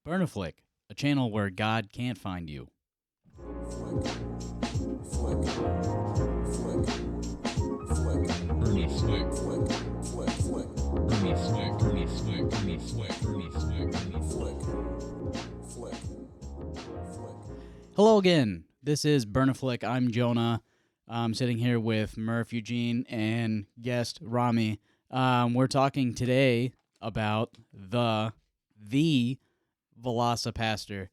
Burn-a-Flick, a channel where God can't find you. Hello again. This is Burn-a-Flick. I'm Jonah. I'm sitting here with Murph, Eugene, and guest Rami. We're talking today about the Velocipastor.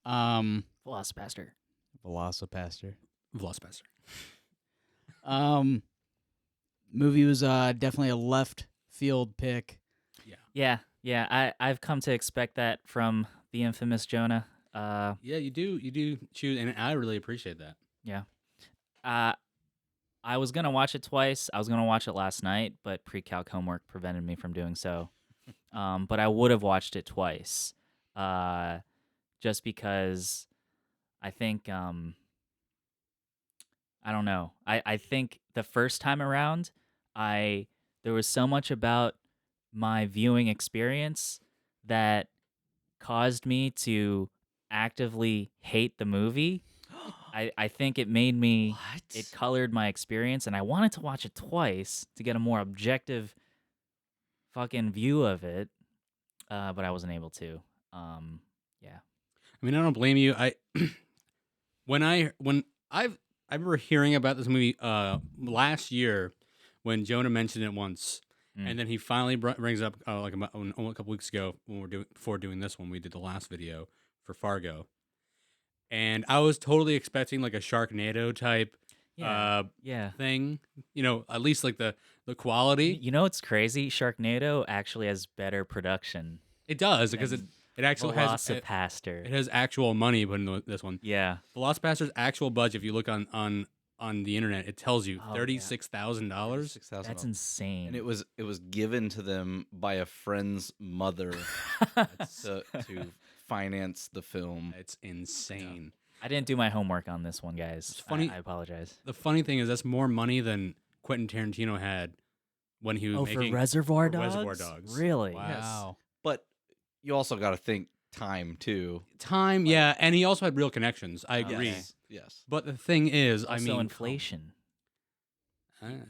Velocipastor. Velocipastor. Movie was definitely a left field pick. Yeah. I've come to expect that from the infamous Jonah. Yeah, you do choose, and I really appreciate that. Yeah. I was gonna watch it twice. I was gonna watch it last night, but pre-calc homework prevented me from doing so. But I would have watched it twice, just because I think I don't know. I think the first time around, there was so much about my viewing experience that caused me to actively hate the movie. I think it made me, it colored my experience, and I wanted to watch it twice to get a more objective fucking view of it, but I wasn't able to. Yeah. I mean, I don't blame you. I remember hearing about this movie last year when Jonah mentioned it once, and then he finally brings up like a couple weeks ago when before doing this one, we did the last video for Fargo. And I was totally expecting like a Sharknado type thing, at least like the quality. You know what's crazy? Sharknado actually has better production. It does, because it actually has Velocipastor. It has actual money put in this one. Yeah. Velocipastor's actual budget, if you look on the internet, it tells you $36,000. That's insane. And it was given to them by a friend's mother to finance the film. It's insane. I didn't do my homework on this one, guys. It's funny. I apologize. The funny thing is that's more money than Quentin Tarantino had when he was making for Reservoir Dogs? Reservoir Dogs. Really? Wow. But you also got to think time too. Time, yeah, and he also had real connections. I agree. Yes. But the thing is, Also inflation.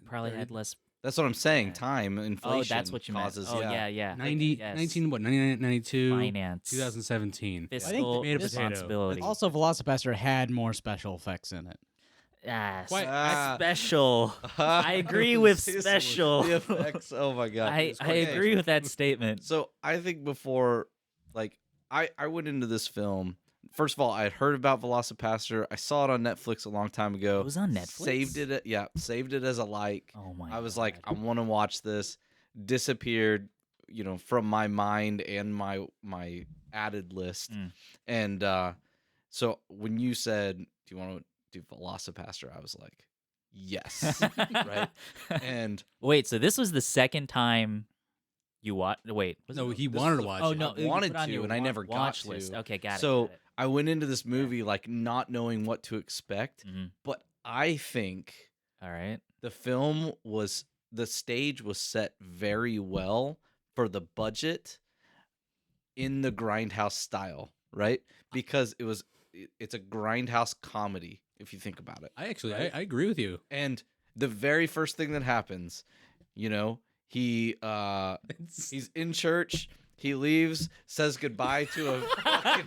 Probably had less. That's what I'm saying. Time, inflation. Oh, that's what you causes, meant. Oh, yeah. 1992? Finance. 2017. Fiscal Made a potato. responsibility. Also, Velocipastor had more special effects in it. Special. I agree with special. The effects. Oh my god. I agree with that statement. So I think before, like, I went into this film. First of all, I had heard about Velocipastor. I saw it on Netflix a long time ago. It was on Netflix? Saved it as a like. Oh my I was God. like, I want to watch this. Disappeared, from my mind and my added list. And so when you said, "Do you want to do Velocipastor?" I was like, yes, right. And wait, so this was the second time you watched? Wait, No, he wanted to watch Oh it. no, I wanted to, and I never got watch to. list. Okay, got it. So I went into this movie like not knowing what to expect, but I think All right. the stage was set very well for the budget in the Grindhouse style, right? Because it's a Grindhouse comedy if you think about it. I agree with you. And the very first thing that happens, he's in church. He leaves, says goodbye to a fucking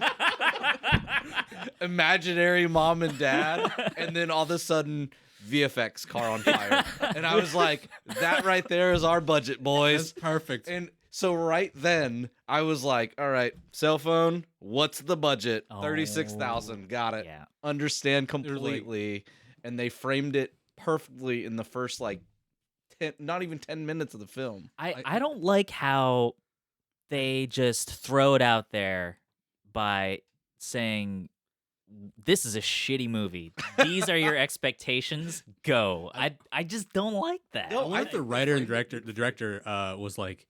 imaginary mom and dad, and then all of a sudden, VFX car on fire. And I was like, that right there is our budget, boys. That's perfect. And so right then, I was like, all right, cell phone, what's the budget? 36,000, got it. Yeah. Understand completely. And they framed it perfectly in the first, not even 10 minutes of the film. I don't like how they just throw it out there by saying, this is a shitty movie. These are your expectations. Go. I just don't like that. No, I think the writer and director was like,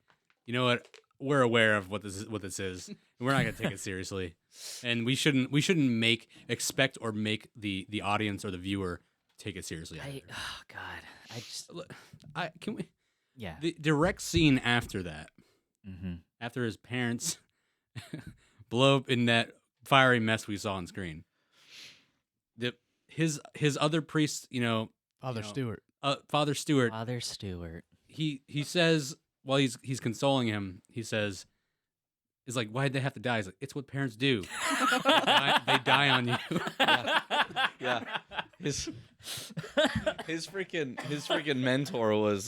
you know what? We're aware of what this is, and we're not gonna take it seriously, and we shouldn't expect or make the audience or the viewer take it seriously. Oh God. Can we? Yeah. The direct scene after that, Mm-hmm. after his parents blow up in that fiery mess we saw on screen. His other priest, Father Stewart. Father Stewart. Father Stewart. He says while he's consoling him, he says, "Is like, why'd they have to die?" He's like, "It's what parents do. They die on you." Yeah. His freaking mentor was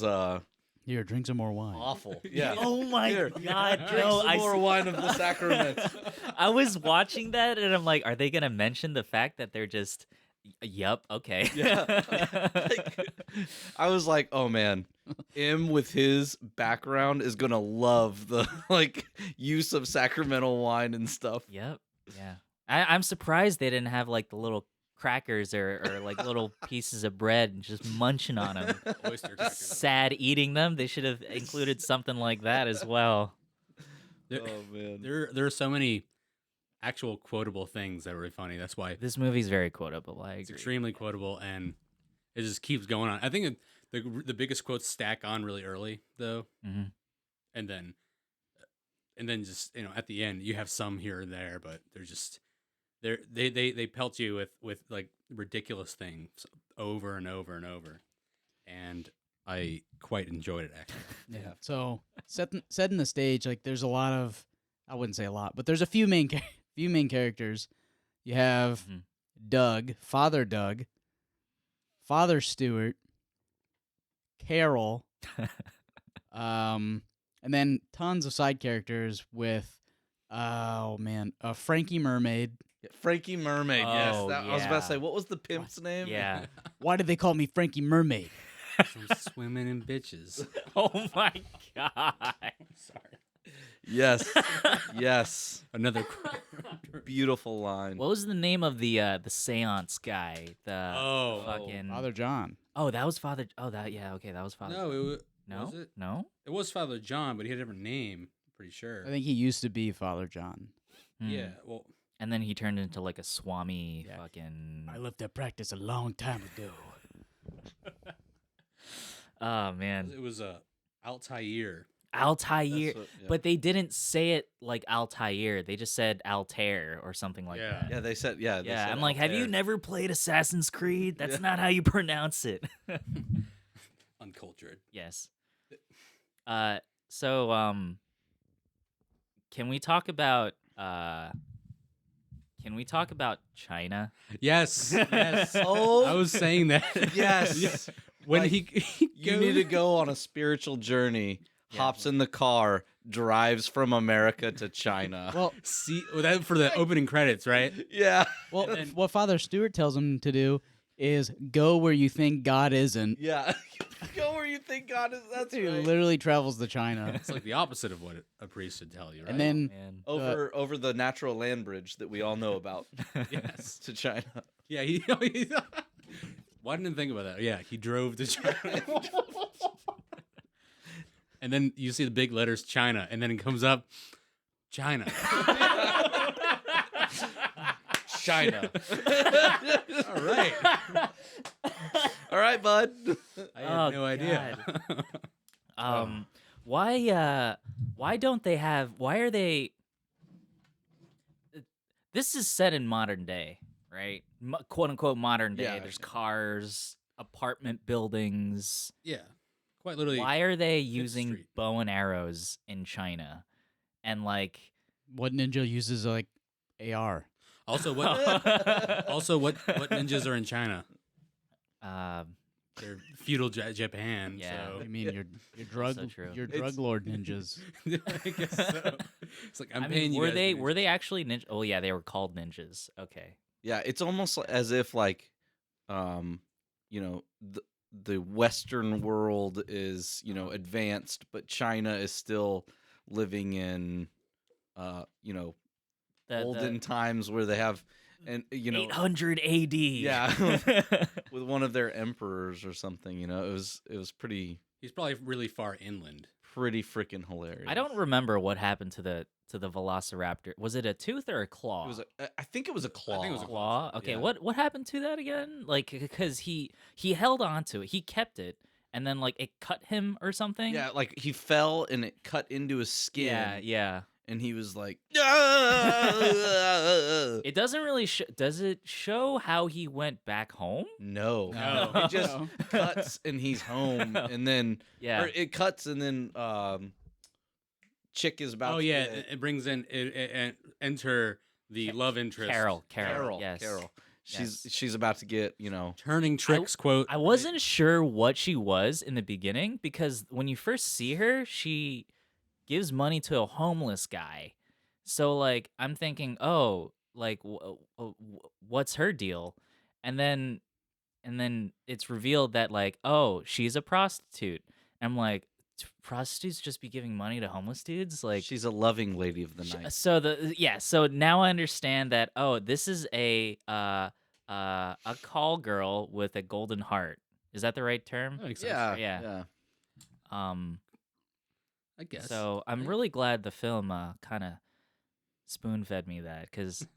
Here, drink some more wine. awful. Yeah. Oh my Here, God! drink No, some more wine of the sacrament. I was watching that and I'm like, are they gonna mention the fact that they're just? Yep. Okay. Yeah. I was like, oh man, with his background is gonna love the use of sacramental wine and stuff. Yep. Yeah. I'm surprised they didn't have like the little crackers or like little pieces of bread and just munching on them. Oyster crackers. Sad eating them. They should have included something like that as well. There, Oh man. there are so many actual quotable things that were really funny. That's why This movie's very quotable. I it's agree. extremely quotable, and it just keeps going on. I think the biggest quotes stack on really early though, Hmm. and then just at the end you have some here and there, but they're just they pelt you with like ridiculous things over and over and over, and I quite enjoyed it actually. Yeah. So setting the stage, like there's a lot of, I wouldn't say a lot, but there's a few main characters. You have Mhm. Doug, Father Stewart, Carol, and then tons of side characters with, Frankie Mermaid. Frankie Mermaid. Oh, Yes. I was about yeah. to say, what was the pimp's name? Yeah. Why did they call me Frankie Mermaid? Some swimming in bitches. Oh my God. Sorry. Yes. Yes. Another. Beautiful line. What was the name of the seance guy? The Oh. fucking Father John. Oh, that was Father. Oh, that yeah. Okay, that was Father. No, no, was it? no. It was Father John, but he had a different name. Pretty sure. I think he used to be Father John. Hmm. Yeah. Well. And then he turned into like a Swami Yeah. fucking. I left that practice a long time ago. Oh man, It was Altair. Altair. That's what- yeah. But they didn't say it like Altair. They just said Altair or something like Yeah. that. Yeah, they said. Yeah. They Yeah, said I'm like, have you Altair. never played Assassin's Creed? That's Yeah. not how you pronounce it. Uncultured. Yes. So can we talk about China? Yes. Yes. Oh. I was saying that. Yes. When Like, he You need to go on a spiritual journey. Yeah. Hops in the car, drives from America to China. Well, see that for the opening credits, right? Yeah. well, what Father Stewart tells him to do is go where you think God isn't. Yeah. Go where you think God is. That's He right. literally travels to China. It's like the opposite of what a priest should tell you, right? And then Man. Over the natural land bridge that we all know about yes. to China. Yeah, why didn't I think about that? Yeah, he drove to China. And then you see the big letters China, and then it comes up China. China. All right. All right, bud. I had no Oh, idea. Why don't they have? Why are they? This is set in modern day, right? Quote unquote modern day. Yeah. There's cars, apartment buildings. Yeah, quite literally. Why are they Fifth using Street. bow and arrows in China? And like, what ninja uses like AR? Also, what ninjas are in China? They're feudal Japan. Yeah. So. I mean, your drug Also true. your It's- drug lord ninjas. I guess so. It's like I'm I paying mean, you. were guys they to do were they actually ninja? Oh yeah, they were called ninjas. Okay. Yeah, it's almost as if the Western world is advanced, but China is still living in The olden times where they have 800 AD. Yeah. with one of their emperors or something. It was pretty He's probably really far inland. freaking hilarious. I don't remember what happened to the Velociraptor. Was it a tooth or a claw? It was I think it was a claw. I think it was a claw. Okay, yeah. what happened to that again? Like, because he held on to it, he kept it, and then like it cut him or something. Yeah, like he fell and it cut into his skin. yeah. and he was like, It doesn't really does it show how he went back home? no, No. it just No. cuts and he's home, and then Yeah. or it cuts and then chick is about. Oh to yeah, get- it brings in it enter the love interest. Carol. Carol. She's about to get Turning tricks. Quote. I wasn't sure what she was in the beginning because when you first see her, she gives money to a homeless guy. So like I'm thinking, oh, like what's her deal? And then it's revealed that like, oh, she's a prostitute. I'm like, prostitutes just be giving money to homeless dudes? Like she's a loving lady of the night. So now I understand that. Oh, this is a call girl with a golden heart. Is that the right term? That makes sense. Yeah, Yeah. I guess. So I'm really glad the film kind of spoon fed me that because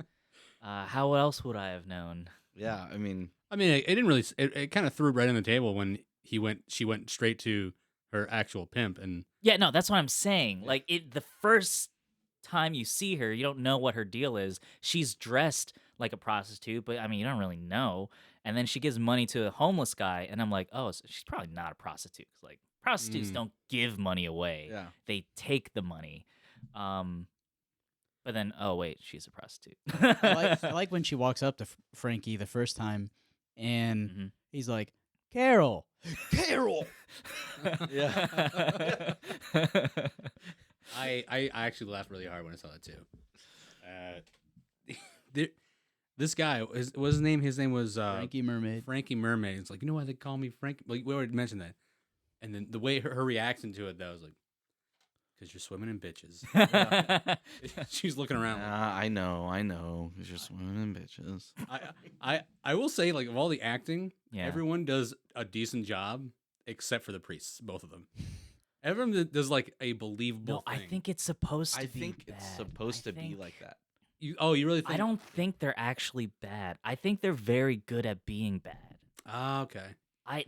how else would I have known? yeah. I mean, it didn't really. It kind of threw right on the table when she went straight to her actual pimp, and Yeah, no, that's what I'm saying. Like the first time you see her, you don't know what her deal is. She's dressed like a prostitute, but I mean, you don't really know. And then she gives money to a homeless guy, and I'm like, oh, so she's probably not a prostitute. 'Cause, like prostitutes don't give money away; yeah. they take the money. But then, oh wait, she's a prostitute. I like when she walks up to Frankie the first time, and Mhm. he's like, Carol. Yeah. I actually laughed really hard when I saw that too. This guy, what was his name? His name was Frankie Mermaid. Frankie Mermaid. It's like, you know why they call me Frank? Like, we already mentioned that. And then the way her reaction to it, though, was like, because you're swimming in bitches. She's looking around. Like, I know. It's just women and bitches. I will say, like, of all the acting, Yeah. everyone does a decent job except for the priests, both of them. Everyone does like a believable No, I thing. think it's supposed to I be think bad. it's supposed I to be think- like that. you really think? I don't think they're actually bad. I think they're very good at being bad. Ah, okay.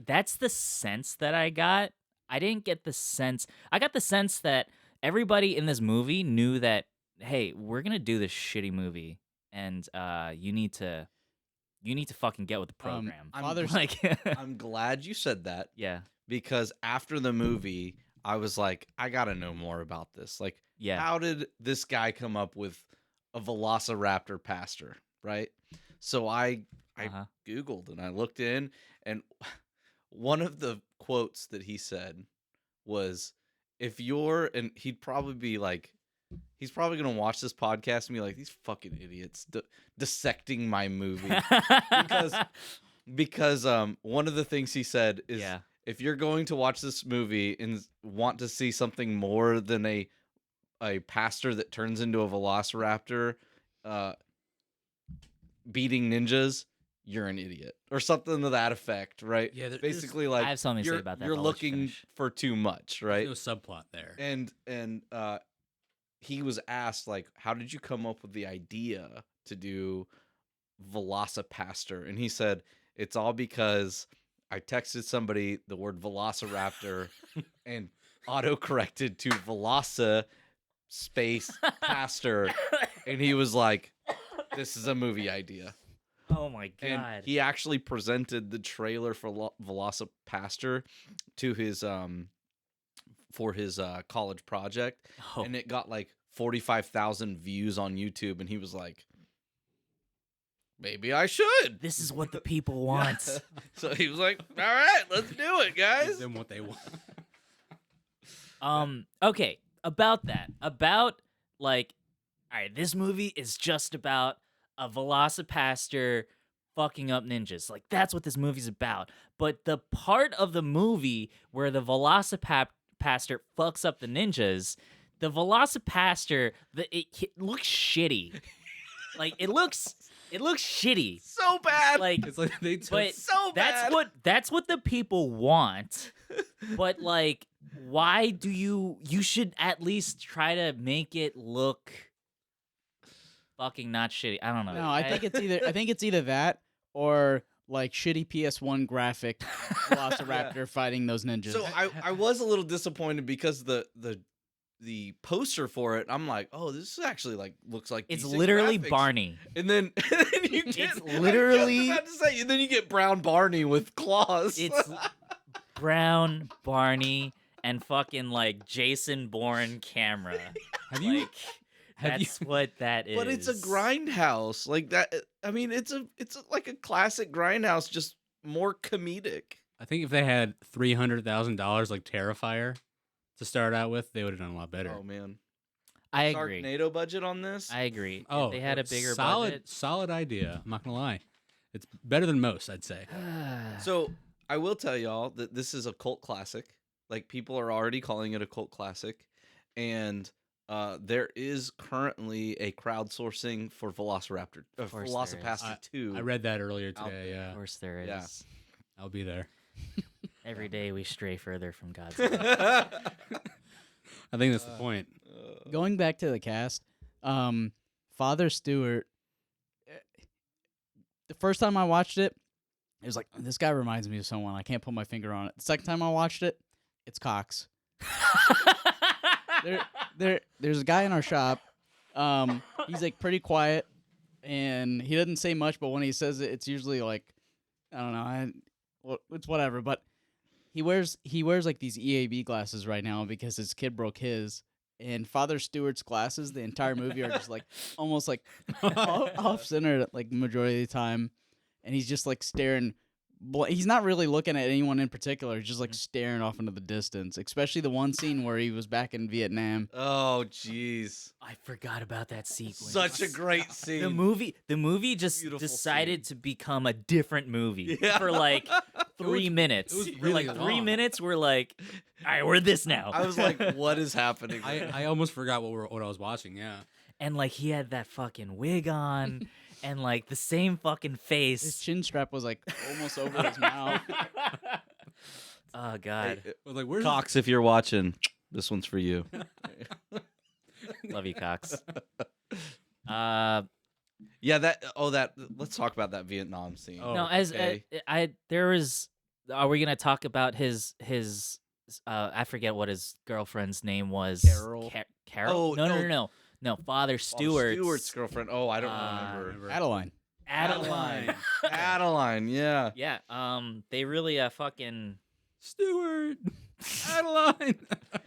That's the sense that I got. I didn't get the sense. I got the sense that everybody in this movie knew that, hey, we're gonna do this shitty movie, and you need to fucking get with the program. I'm Father's like, I'm glad you said that yeah, because after the movie, I was like, I gotta know more about this. Like, yeah. how did this guy come up with a Velociraptor pastor, right? So I Uh-huh. Googled and I looked in, and one of the quotes that he said was, if you're, and he'd probably be like, he's probably going to watch this podcast and be like, these fucking idiots dissecting my movie. because one of the things he said is, Yeah. if you're going to watch this movie and want to see something more than a pastor that turns into a velociraptor beating ninjas, you're an idiot or something to that effect, right? Yeah, there's basically like I have something to say you're, about that. you're but I'll let you looking finish. for too much, right? no subplot there. And he was asked, like, how did you come up with the idea to do Velocipastor? And he said, it's all because I texted somebody the word velociraptor and auto-corrected to Veloci space pastor. And he was like, this is a movie idea. Oh my And god. he actually presented the trailer for Velocipastor to his for his college project, Oh. and it got like 45,000 views on YouTube, and he was like, maybe I should. This is what the people want. So he was like, all right, let's do it, Give guys. them what they want. Okay, about that. About like, all right, this movie is just about a Velocipastor fucking up ninjas. Like that's what this movie's about. But the part of the movie where the Velocipastor fucks up the ninjas, the Velocipastor, it looks shitty. Like it looks shitty. So bad. Like It's like they took but so bad. that's what the people want. But like why do you should at least try to make it look fucking not shitty. I don't know. No, I think it's either that or like shitty PS1 graphic Velociraptor fighting those ninjas. So I was a little disappointed because the the poster for it. I'm like, oh, this is actually like looks like It's decent literally graphics. Barney. And then, you get It's literally- I was just about to say, and then you get Brown Barney with claws. It's Brown Barney and fucking like Jason Bourne camera. Have you? Like have you- that's what that is. but it's a grindhouse like that. I mean, it's like a classic grindhouse, just more comedic. I think if they had $300,000 like Terrifier to start out with, they would have done a lot better. Oh man, I agree. Sharknado budget on this. I agree. Oh, If they had a bigger solid idea. I'm not gonna lie, it's better than most, I'd say. budget. So I will tell y'all that this is a cult classic. Like, people are already calling it a cult classic, and there is currently a crowdsourcing for course there Velocipastor 2. I read that earlier Out today. Of Yeah, course there is. Yeah. I'll be there. Every day we stray further from God's love. I think that's the point. Going back to the cast, Father Stewart. The first time I watched it, it was like, this guy reminds me of someone. I can't put my finger on it. The second time I watched it, it's Cox. There's a guy in our shop. He's like pretty quiet, and he doesn't say much. But when he says it, it's usually like, I don't know, it's whatever. But he wears like these EAB glasses right now because his kid broke his. And Father Stewart's glasses, the entire movie are just like almost like off center like majority of the time, and he's just like staring. He's not really looking at anyone in particular. He's just like staring off into the distance. Especially the one scene where he was back in Vietnam. Oh, jeez. I forgot about that sequence. Such a great scene. The movie just Beautiful decided to become a different movie Yeah. for like 3 minutes. it was For really like 3 long. minutes, we're like, all right, we're this now. I was like, what is happening? I almost forgot what I was watching. Yeah, and like he had that fucking wig on, and like the same fucking His face. chin strap was like almost over his mouth. Oh god, Hey, I was like, where's Cox, if you're watching, this one's for you. love you, Cox. Yeah, let's talk about that Vietnam scene. Oh, No, as okay. there was. Are we gonna talk about his? I forget what his girlfriend's name was. Carol. Carol. Oh, No. Father Oh, Stewart's. Stewart's girlfriend. Oh, I don't remember. Remember. Adeline. Adeline. Adeline, yeah. Yeah. They really fucking. Stewart, Adeline,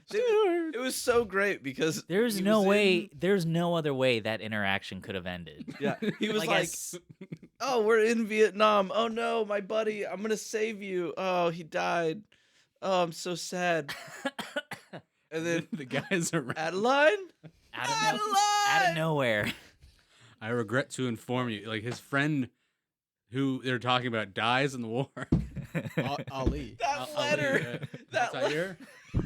Stewart. It was so great because There's he no was way. in- There's no other way that interaction could have ended. yeah, he was Like, like, as- "Oh, we're in Vietnam. Oh no, my buddy, I'm gonna save you. Oh, he died. Oh, I'm so sad." And then the guys are. Adeline, out of nowhere. I regret to inform you, like his friend, who they're talking about, dies in the war. Ali. that letter, that letter. He's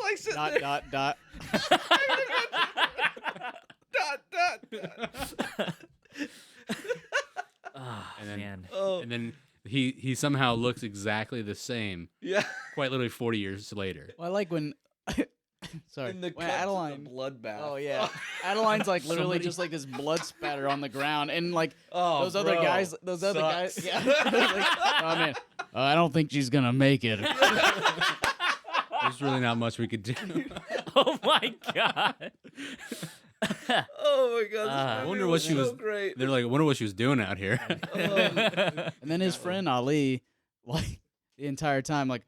like sitting there. Dot. Dot. Oh And then- man. Oh, And then he somehow looks exactly the same, yeah. quite literally 40 years later. Well, I like when. Sorry. In the When cuts of Adeline. the bloodbath. Oh yeah. Adeline's like literally Somebody- just like this blood spatter on the ground, and like Oh, those other bro. guys, yeah. Sucks. Like, oh man, I don't think she's gonna make it. There's really not much we could do. Oh my god. Oh my god! I This wonder movie what she so was- great. They're like, I wonder what she was doing out here. And then his friend Ali, like the entire time, like,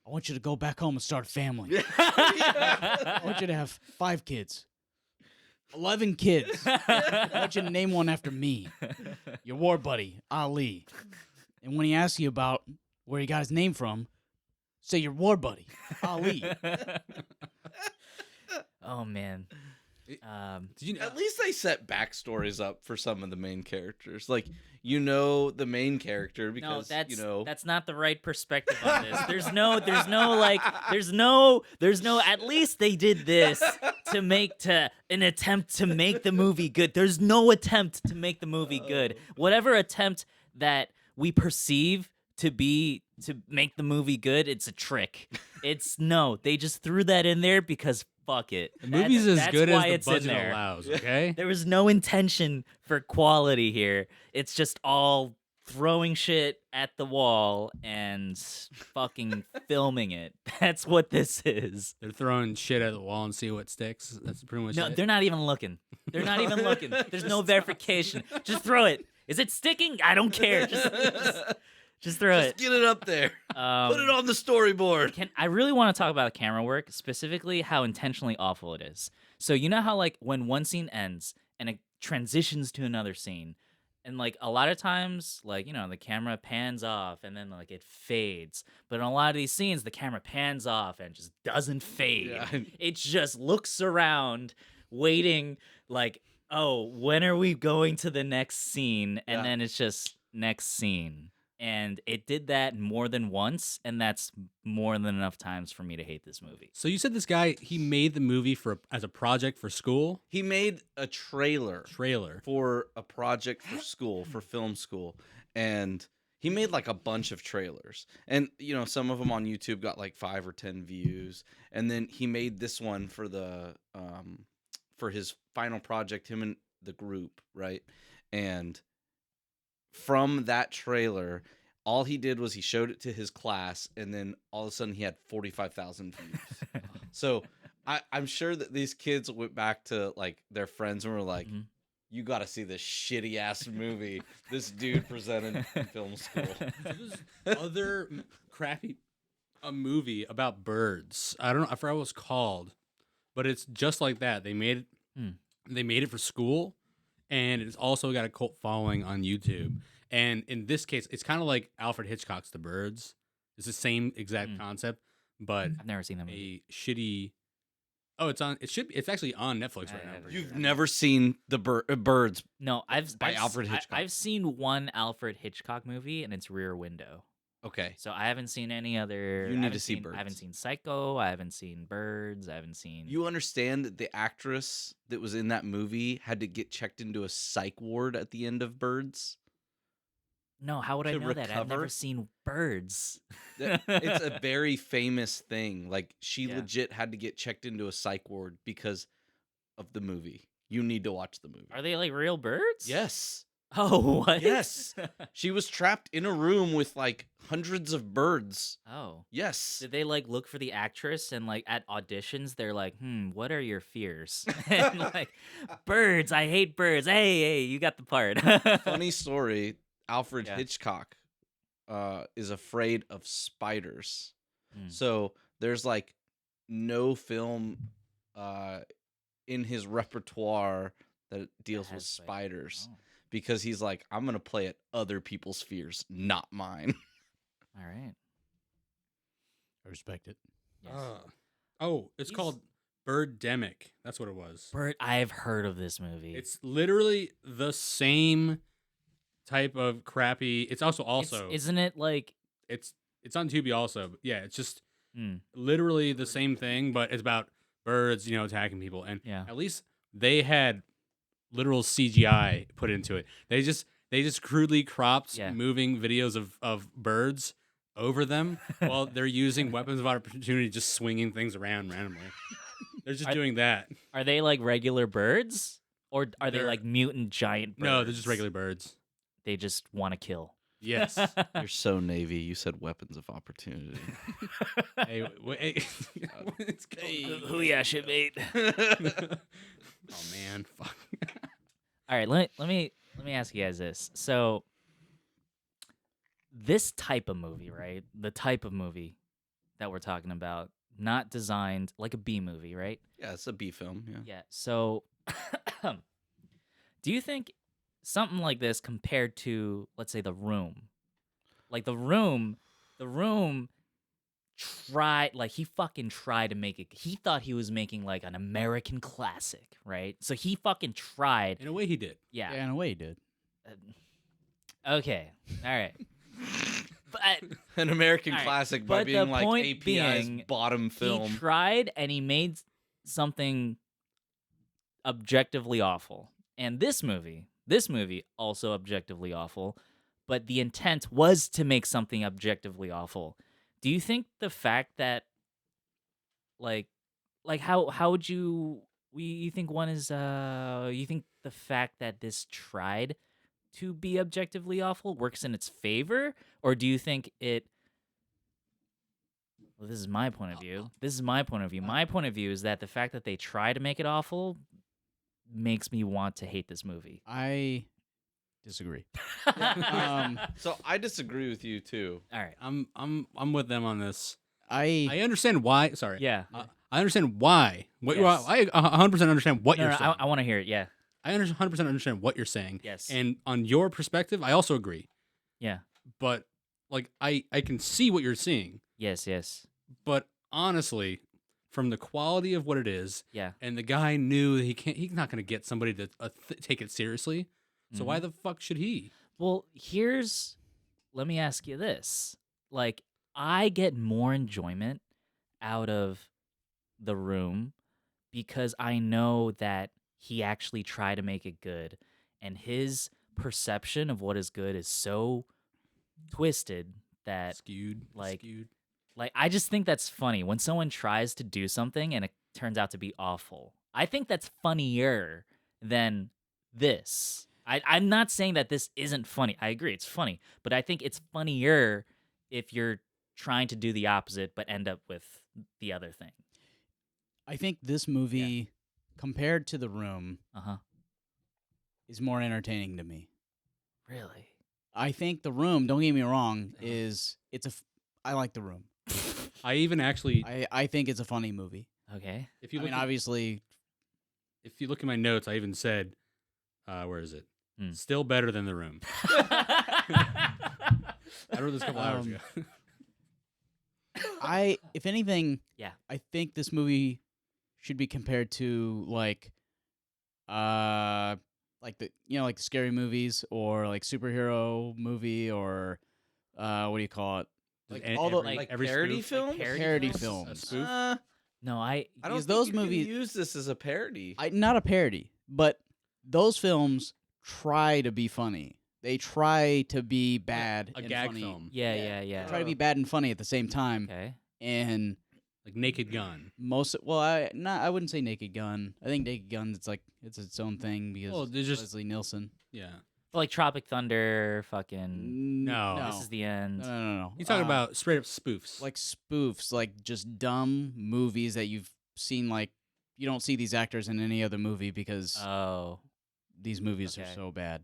I want you to go back home and start a family. I want you to have 5 kids, 11 kids. I want you to name one after me, your war buddy Ali. And when he asks you about where he got his name from, say your war buddy Ali. Oh man. Did you At least they set backstories up for some of the main characters. Like, you know the main character No, because that's you know. that's not the right perspective on this. There's no at least they did this to an attempt to make the movie good. There's no attempt to make the movie good. Whatever attempt that we perceive to make the movie good, it's a trick. They just threw that in there because fuck it. The movie's as That's good why as it's the in budget there. allows, okay? There was no intention for quality here. It's just all throwing shit at the wall and fucking filming it. That's what this is. They're throwing shit at the wall and see what sticks. That's pretty much No, it. they're not even looking. They're not even looking. There's no verification. Just throw it. Is it sticking? I don't care. Just throw Just it. get it up there. Put it on the storyboard. I really want to talk about camera work, specifically how intentionally awful it is. So you know how like when one scene ends and it transitions to another scene, and like a lot of times, like, you know, the camera pans off and then like it fades. But in a lot of these scenes, the camera pans off and just doesn't fade. Yeah. It just looks around, waiting like, oh, when are we going to the next scene? And Yeah. then it's just next scene. And it did that more than once, and that's more than enough times for me to hate this movie. So you said this guy, he made the movie as a project for school? He made a trailer Trailer. for a project for school, for film school, and he made like a bunch of trailers. And you know, some of them on YouTube got like 5 or 10 views. And then he made this one for the for his final project, him and the group, right? And from that trailer, all he did was he showed it to his class, and then all of a sudden he had 45,000 views. So I'm sure that these kids went back to like their friends and were like, "You got to see this shitty ass movie this dude presented in film school." There's other crappy a movie about birds. I don't know. I forgot what it's called, but it's just like that. They made it for school, and it's also got a cult following on YouTube. And in this case, it's kind of like Alfred Hitchcock's The Birds. It's the same exact concept, but I've never seen that movie. a shitty. Oh, it's on. It's actually on Netflix right now. I'm pretty You've sure. never seen the Birds? No, By Alfred Hitchcock. I've seen one Alfred Hitchcock movie, and it's Rear Window. Okay. So I haven't seen any other. You I need haven't to see seen- Birds. I haven't seen Psycho. I haven't seen Birds. I haven't seen. You understand that the actress that was in that movie had to get checked into a psych ward at the end of Birds? No, how would I to know that? I've never recover? seen Birds. It's a very famous thing. Like, she Yeah. legit had to get checked into a psych ward because of the movie. You need to watch the movie. Are they like real birds? Yes. Oh, what? Yes. She was trapped in a room with like hundreds of birds. Oh. Yes. Did they like look for the actress and like at auditions they're like, what are your fears? And like, birds, I hate birds. Hey, you got the part. Funny story. Alfred Yeah. Hitchcock is afraid of spiders. Mm. So there's like no film in his repertoire that deals with has spiders Oh. because he's like, I'm going to play at other people's fears, not mine. All right. I respect it. Yes. It's He's- called Birdemic. That's what it was. Bird, I've heard of this movie. It's literally the same type of crappy. It's also Isn't it like it's on Tubi also. But yeah, it's just mm, literally the same thing, but it's about birds, attacking people. And yeah. at least they had literal CGI put into it. They just crudely cropped Yeah. moving videos of birds over them while they're using weapons of opportunity, just swinging things around randomly. They're just doing that. Are they like regular birds? Or are they They're- like mutant giant birds? No, they're just regular birds. They just want to kill. Yes. You're so Navy. You said weapons of opportunity. Hey, wait. It's Hoo-yah, shipmate. Oh man, fuck. All right, let me ask you guys this. So this type of movie, right? The type of movie that we're talking about, not designed like a B movie, right? Yeah, it's a B film. Yeah. Yeah. So do you think something like this compared to, let's say, The Room? Like The Room tried, like he fucking tried to make it. He thought he was making like an American classic, right? So he fucking tried. In a way, he did. Yeah. Yeah, in a way, he did. Okay. All right. But An American All right, classic by but being the like point API's being, bottom film. he tried and he made something objectively awful. And this movie also objectively awful, but the intent was to make something objectively awful. Do you think the fact that like how would you think one is you think the fact that this tried to be objectively awful works in its favor, or do you think it? Well, this is my point of view. This is my point of view. My point of view is that the fact that they try to make it awful makes me want to hate this movie. I disagree. So I disagree with you too. All right. I'm with them on this. I I understand why. Sorry. Yeah. I understand why. What Yes. I 100% understand what No, you're no, saying. I want to hear it. Yeah. I 100% understand what you're saying. Yes. And on your perspective, I also agree. Yeah. But like I can see what you're seeing. Yes. Yes. But honestly, from the quality of what it is, Yeah. and the guy knew that he's not going to get somebody to take it seriously. So Mm-hmm. why the fuck should he? Well, let me ask you this. Like, I get more enjoyment out of The Room because I know that he actually tried to make it good, and his perception of what is good is so twisted that Skewed. like I just think that's funny when someone tries to do something and it turns out to be awful. I think that's funnier than this. I'm not saying that this isn't funny. I agree, it's funny, but I think it's funnier if you're trying to do the opposite but end up with the other thing. I think this movie, compared to The Room, is more entertaining to me. Really? I think The Room, don't get me wrong, I like The Room. I even actually, I think it's a funny movie. Okay. if you I look, mean, obviously, if you look at my notes, I even said, where is it? Hmm. Still better than The Room. I wrote this a couple hours ago. if anything, Yeah. I think this movie should be compared to like the like scary movies or like superhero movie or what do you call it? Just Like all the Like every parody spoof. films? parody A films. spoof? No, I don't Because think those you can movies- use this as a parody. Not a parody, but those films try to be funny. They try to be bad A and gag funny. film. yeah. They try to be bad and funny at the same time. Okay. And Like Naked Gun. I wouldn't say Naked Gun. I think Naked Gun it's its own thing because Well, there's just- Leslie Nielsen. Yeah. But like Tropic Thunder, fucking No. This is the End. No. He's talking about straight up spoofs. like spoofs, like just dumb movies that you've seen. Like you don't see these actors in any other movie because Oh. these movies are okay. so bad.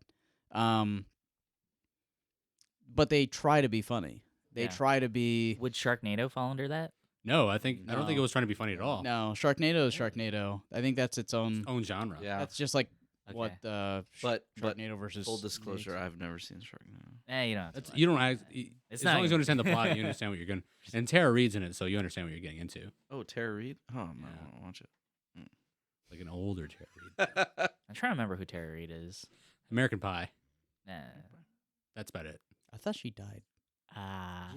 But they try to be funny. They Yeah. try to be. Would Sharknado fall under that? No, I don't think No. it was trying to be funny at all. No, Sharknado is Sharknado. I think that's its own. Own genre. Yeah. That's just like Okay. what But Sharknado versus. full disclosure, I've never seen Sharknado. You don't have to That's, watch you it. don't have, It's as not long as you even- understand the plot, you understand what you're going to. And Tara Reid's in it, so you understand what you're getting into. Oh, Tara Reid? Oh, I might Yeah. want to watch it. Like an older Tara Reid. I'm trying to remember who Tara Reid is. American Pie. Nah. That's about it. I thought she died. I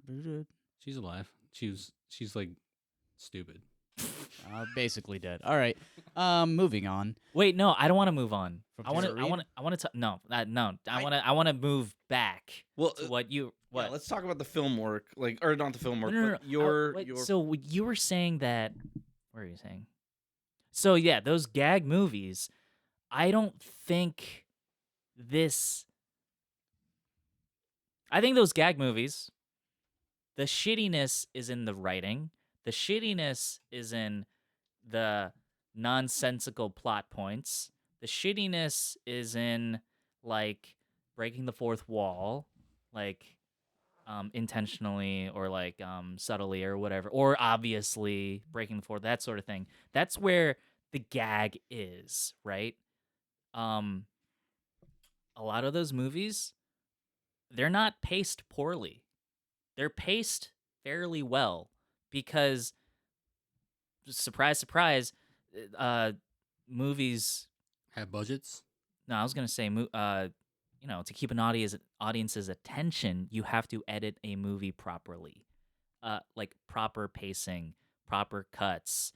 don't know. She's alive. She's like stupid. Basically dead. All right. Moving on. Wait, no, I don't want to move on. From I want Tara to. Reid? I want to. No. I want to move back Well, to what you. What? Yeah, let's talk about the film work, or not the film work, No. but your Wait, your. So you were saying that. What are you saying? So yeah, those gag movies. I don't think this. I think those gag movies. The shittiness is in the writing. The shittiness is in the nonsensical plot points. The shittiness is in like breaking the fourth wall, like intentionally or like subtly or whatever, or obviously breaking the fourth, that sort of thing. That's where the gag is, right? A lot of those movies, they're not paced poorly. They're paced fairly well because, surprise, surprise, movies. Have budgets. No, I was gonna say, to keep an audience's attention, you have to edit a movie properly, like proper pacing, proper cuts,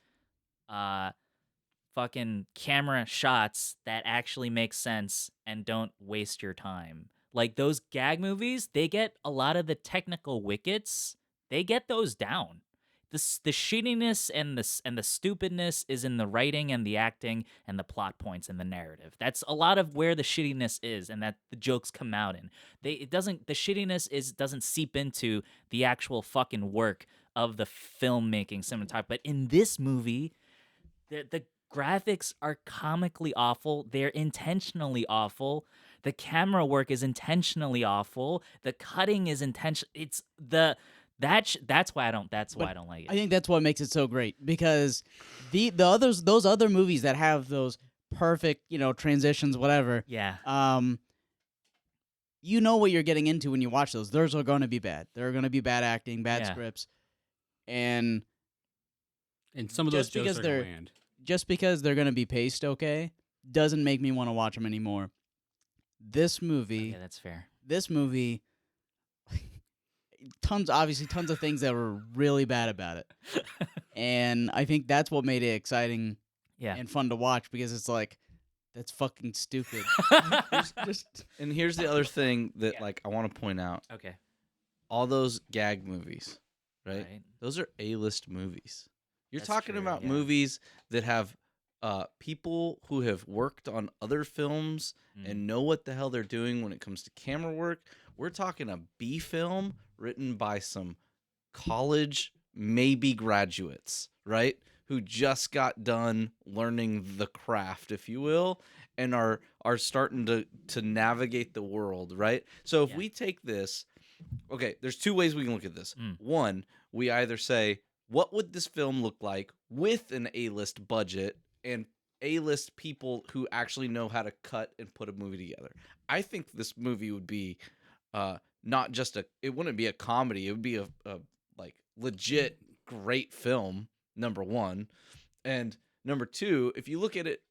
fucking camera shots that actually make sense and don't waste your time. Like those gag movies, they get a lot of the technical wickets. They get those down. the shittiness and the stupidness is in the writing and the acting and the plot points and the narrative. That's a lot of where the shittiness is, and that the jokes come out in. The shittiness doesn't seep into the actual fucking work of the filmmaking cinematography. But in this movie, the graphics are comically awful. They're intentionally awful. The camera work is intentionally awful. The cutting is intentional. That's why I don't like it. I think that's what makes it so great, because those other movies that have those perfect, transitions, whatever. Yeah. You know what you're getting into when you watch those. Those are going to be bad. There are going to be bad acting, bad Yeah. scripts, and some of those just jokes because are they're- going to land. just because they're going to be paced okay doesn't make me want to watch them anymore. This movie, Yeah, that's fair. tons of things that were really bad about it. And I think that's what made it exciting Yeah. and fun to watch, because it's like, that's fucking stupid. And here's the other thing that Yeah. like I want to point out. Okay. All those gag movies, right? Right. Those are A-list movies. You're That's talking true, about yeah. movies that have people who have worked on other films Mm. and know what the hell they're doing when it comes to camera work. We're talking a B film written by some college, maybe graduates, right? Who just got done learning the craft, if you will, and are starting to navigate the world, right? So if Yeah. we take this, okay, there's two ways we can look at this. Mm. One, we either say, what would this film look like with an A-list budget and A-list people who actually know how to cut and put a movie together? I think this movie would be not just it wouldn't be a comedy. It would be a like legit great film, number one. And number two, if you look at it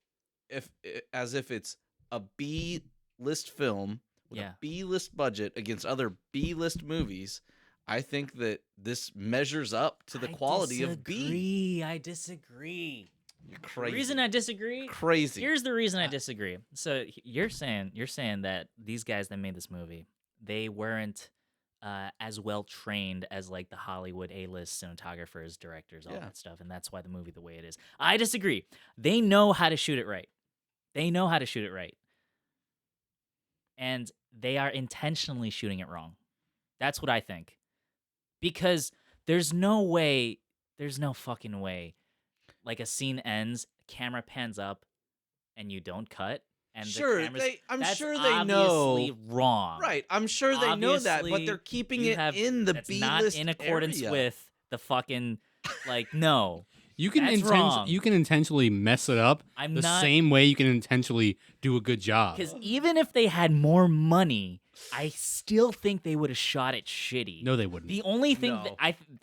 as if it's a B-list film with Yeah. a B-list budget against other B-list movies, I think that this measures up to the quality of B. I disagree. You're The crazy. reason I disagree. Crazy. Here's the reason I disagree. So you're saying that these guys that made this movie, they weren't as well trained as like the Hollywood A-list cinematographers, directors, all Yeah. that stuff, and that's why the movie the way it is. I disagree. They know how to shoot it right. And they are intentionally shooting it wrong. That's what I think. Because there's no fucking way. Like a scene ends, camera pans up, and you don't cut. And Sure, the camera's, I'm that's sure they know. obviously wrong. Right, I'm sure they know that, but Obviously, they're keeping you it have- in the that's B-list not in accordance area. with the fucking like no. You can That's wrong. you can intentionally mess it up I'm the not same way you can intentionally do a good job. because even if they had more money, I still think they would have shot it shitty. No, they wouldn't. The only thing No.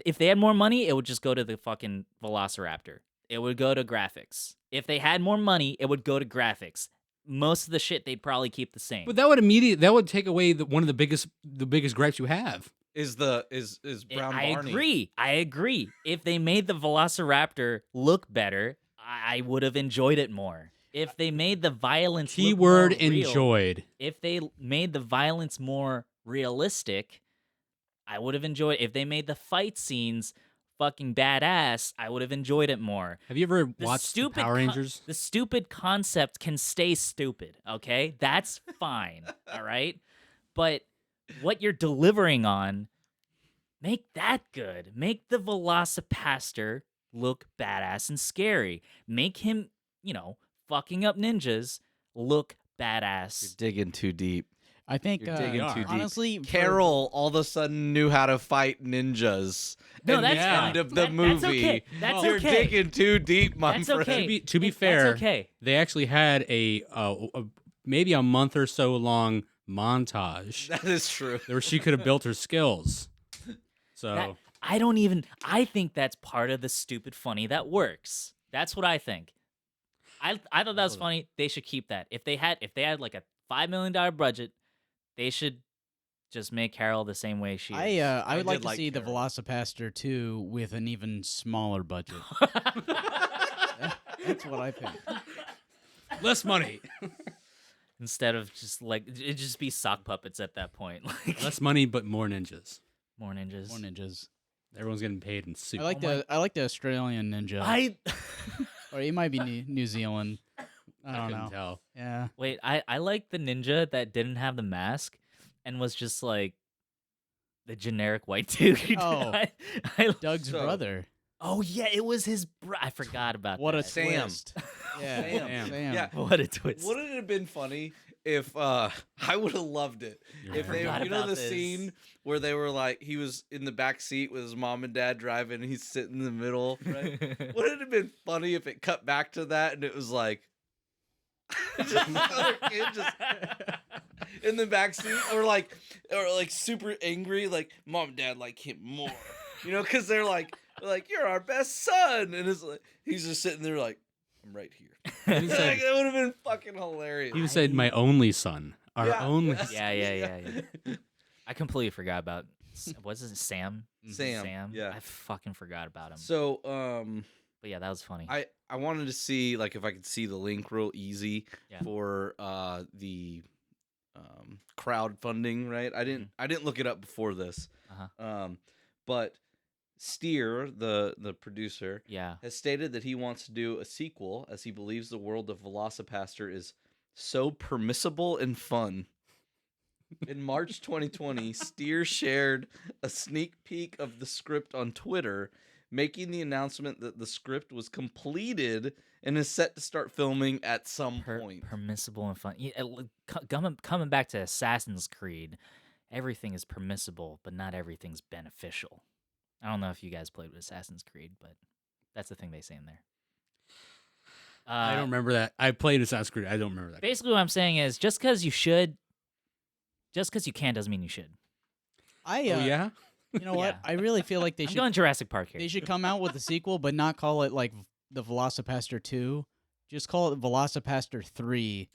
if they had more money, it would just go to the fucking Velociraptor. It would go to graphics. If they had more money, it would go to graphics. Most of the shit they'd probably keep the same. But that would take away one of the biggest gripes you have. Is Brown I Barney. agree. If they made the Velociraptor look better, I would have enjoyed it more. If they made the violence look Keyword more real, enjoyed. if they made the violence more realistic, I would have enjoyed it. If they made the fight scenes fucking badass, I would have enjoyed it more. Have you ever The watched the stupid Power Rangers? the stupid concept can stay stupid, okay? That's fine, all right? But what you're delivering on, make that good. Make the Velocipastor look badass and scary. Make him, fucking up ninjas look You're badass. digging too deep. I think, You're digging too deep. honestly, Carol all of a sudden knew how to fight ninjas. No, at that's the fine. end of the That's movie. okay. That's You're okay. digging too deep, my That's friend. okay. To be That's fair, okay. they actually had a maybe a month or so long montage That is true. where she could have built her skills. So That- I think that's part of the stupid funny that works. That's what I think. I thought that was funny. They should keep that. If they had like a $5 million budget, they should just make Carol the same way she is. I would I like did to like see the Carol. Velocipaster 2 with an even smaller budget. That's what I think. less money, Instead of just like it'd just be sock puppets at that point. Like less money, but more ninjas. more ninjas. More ninjas. Everyone's getting paid in soup. I like the Australian ninja. Or he might be New Zealand. I don't couldn't know. tell. Yeah. Wait, I like the ninja that didn't have the mask and was just like the generic white dude. Oh. I Doug's So- brother. Oh yeah, it was his. I forgot about What a that. Sam. twist. Yeah. Sam. Sam. Yeah. What a twist. Wouldn't it have been funny if I would have loved it You're if right. they, forgot you know, about the this. scene where they were like, he was in the back seat with his mom and dad driving, and he's sitting in the middle, right? Wouldn't it have been funny if it cut back to that and it was like, just another kid just in the back seat, or like super angry, like mom and dad like him more, you know, because they're like you're our best son, and it's like he's just sitting there like, I'm right here. He Like, said, that would have been fucking hilarious. he said, "My only son, our Yeah. only." Yeah. I completely forgot about. What's his Sam? Sam, yeah. I fucking forgot about him. So, But yeah, that was funny. I wanted to see like if I could see the link real easy Yeah. for the crowdfunding, right? I didn't look it up before this. Uh-huh. But Steere, the producer, Yeah. has stated that he wants to do a sequel as he believes the world of Velocipastor is so permissible and fun. In March 2020, Steere shared a sneak peek of the script on Twitter, making the announcement that the script was completed and is set to start filming at some point. Permissible and fun. Yeah, coming back to Assassin's Creed, everything is permissible, but not everything's beneficial. I don't know if you guys played with Assassin's Creed, but that's the thing they say in there. I don't remember that. I played Assassin's Creed. I don't remember that. Basically, what I'm saying is, just because you can doesn't mean you should. I Oh yeah. You know what? Yeah. I really feel like they I'm should going Jurassic Park here. they should come out with a sequel, but not call it like the Velocipastor 2. Just call it Velocipastor 3.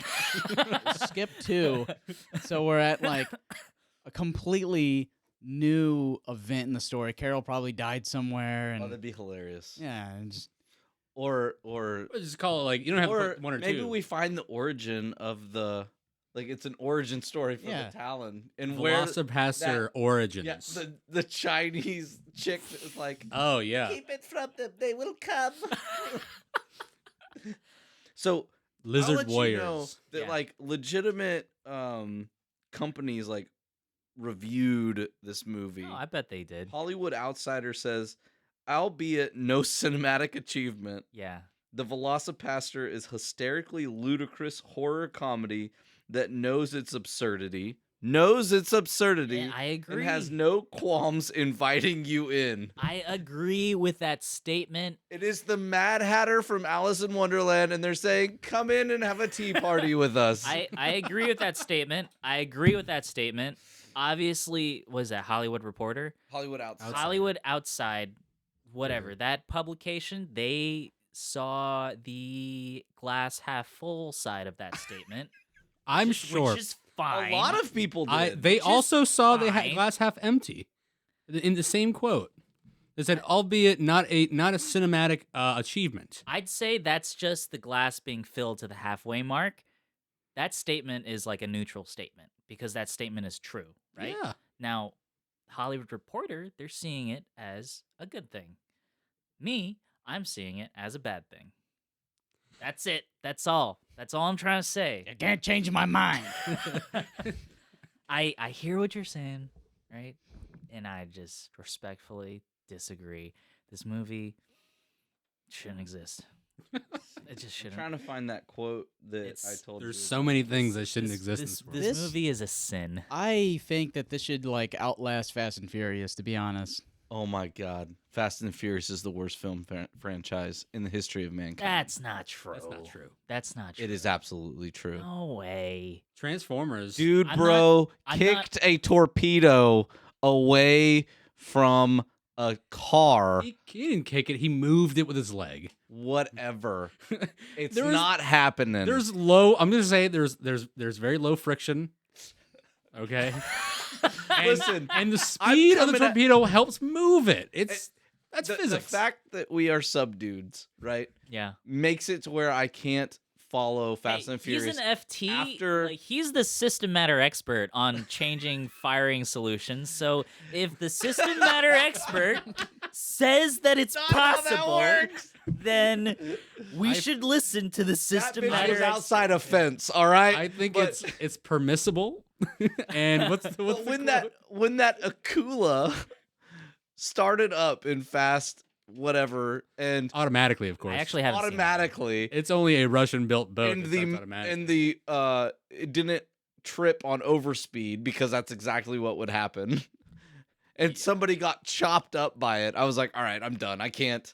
Skip 2. So we're at like a completely new event in the story. Carol probably died somewhere, Oh, and that'd be hilarious. yeah, and just Or Just call it like you don't have to or put one or maybe two. we find the origin of the, like it's an origin story for Yeah. the Talon, and where Velocipastor origins. yeah, the Chinese chick that was like, Oh yeah. keep it from them, they will come. So I'll Lizard let warriors. you know that Yeah. like legitimate companies like reviewed this movie. Oh, I bet they did. Hollywood Outsider says, albeit no cinematic achievement, Yeah. the Velocipastor is hysterically ludicrous horror comedy that knows its absurdity, Yeah, I agree. and has no qualms inviting you in. I agree with that statement. It is the Mad Hatter from Alice in Wonderland, and they're saying, come in and have a tea party with us. I agree with that statement. Obviously, was that Hollywood Reporter? Hollywood Outsider. Hollywood Outside, whatever. That publication, they saw the glass half full side of that statement. I'm sure. Which is fine. A lot of people did. They which is also saw the fine. glass half empty. In the same quote, they said, albeit not a cinematic achievement. I'd say that's just the glass being filled to the halfway mark. That statement is like a neutral statement because that statement is true, right? Yeah. Now, Hollywood Reporter, they're seeing it as a good thing. Me, I'm seeing it as a bad thing. That's it. That's all. That's all I'm trying to say. I can't change my mind. I hear what you're saying, right? And I just respectfully disagree. This movie shouldn't exist. It just I'm shouldn't. trying to find that quote that I It's- told There's you. so many things that shouldn't This- exist in This, this world. this This- movie is a sin. I think that this should like outlast Fast and Furious, to be honest. Oh my God. Fast and Furious is the worst film franchise in the history of mankind. That's not true. That's not true. That's not true. It is absolutely true. No way. Transformers. Dude, I'm bro, I'm kicked a torpedo away from a car. He didn't kick it. He moved it with his leg. Whatever. It's There's- not happening. There's low. I'm gonna say there's very low friction. Okay. And- Listen, and the speed of the coming at- torpedo helps move it. That's the physics. fact that we are subdudes, right, Yeah. makes it to where I can't follow Fast Hey, and Furious. He's an FT. after- Like, he's the system matter expert on changing firing solutions. So if the system matter expert says that it's Not how that possible, works. then we should listen to the That system bitch matter was expert. outside a fence. All right. I think But- it's permissible. And what's But the when quote? that Akula started up in Fast whatever and Automatically, of course. I actually haven't seen that. automatically it's only a Russian-built boat. and that the starts automatically. and the it didn't trip on overspeed because that's exactly what would happen. And somebody got chopped up by it. I was like, all right, I'm done. I can't.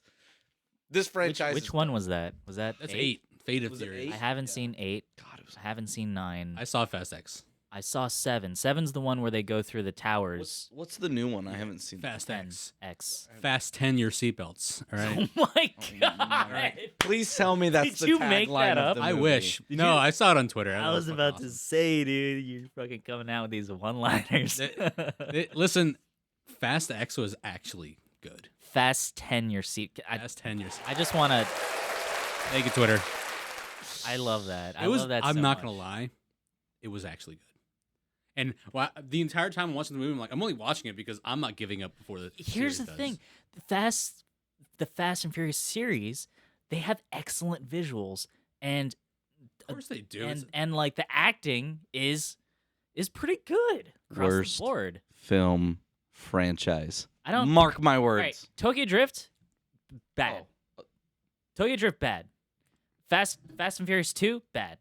This franchise. Which is one done. was that? Was that That's 8? 8. Fate of Was it Fury. 8? I haven't seen 8. God, it was. I haven't seen 9. I saw Fast X. I saw 7. 7's the one where they go through the towers. What's the new one? I haven't seen. Fast 10 X. X. Fast 10 your seatbelts. All right. Oh my god! right. Please tell me that's Did the you make tagline that of up? the I movie. wish. Did No, you- I saw it on Twitter. I was That's about fucking to say, dude, you're fucking coming out with these one-liners. awesome. Listen, Fast X was actually good. Fast 10 your seat. Fast 10 years. I just want to. Thank you, Twitter. I love that. I It was. love that. I'm so not much. gonna lie. It was actually good. And the entire time I'm watching the movie, I'm like, I'm only watching it because I'm not giving up before the. Here's series the does. thing: the Fast and Furious series, they have excellent visuals, and Of course they do. It's- and like the acting is pretty good across Worst. the board. Film franchise. I don't. Mark my All words. right, Tokyo Drift, bad. Oh. Tokyo Drift, bad. Fast and Furious 2, bad.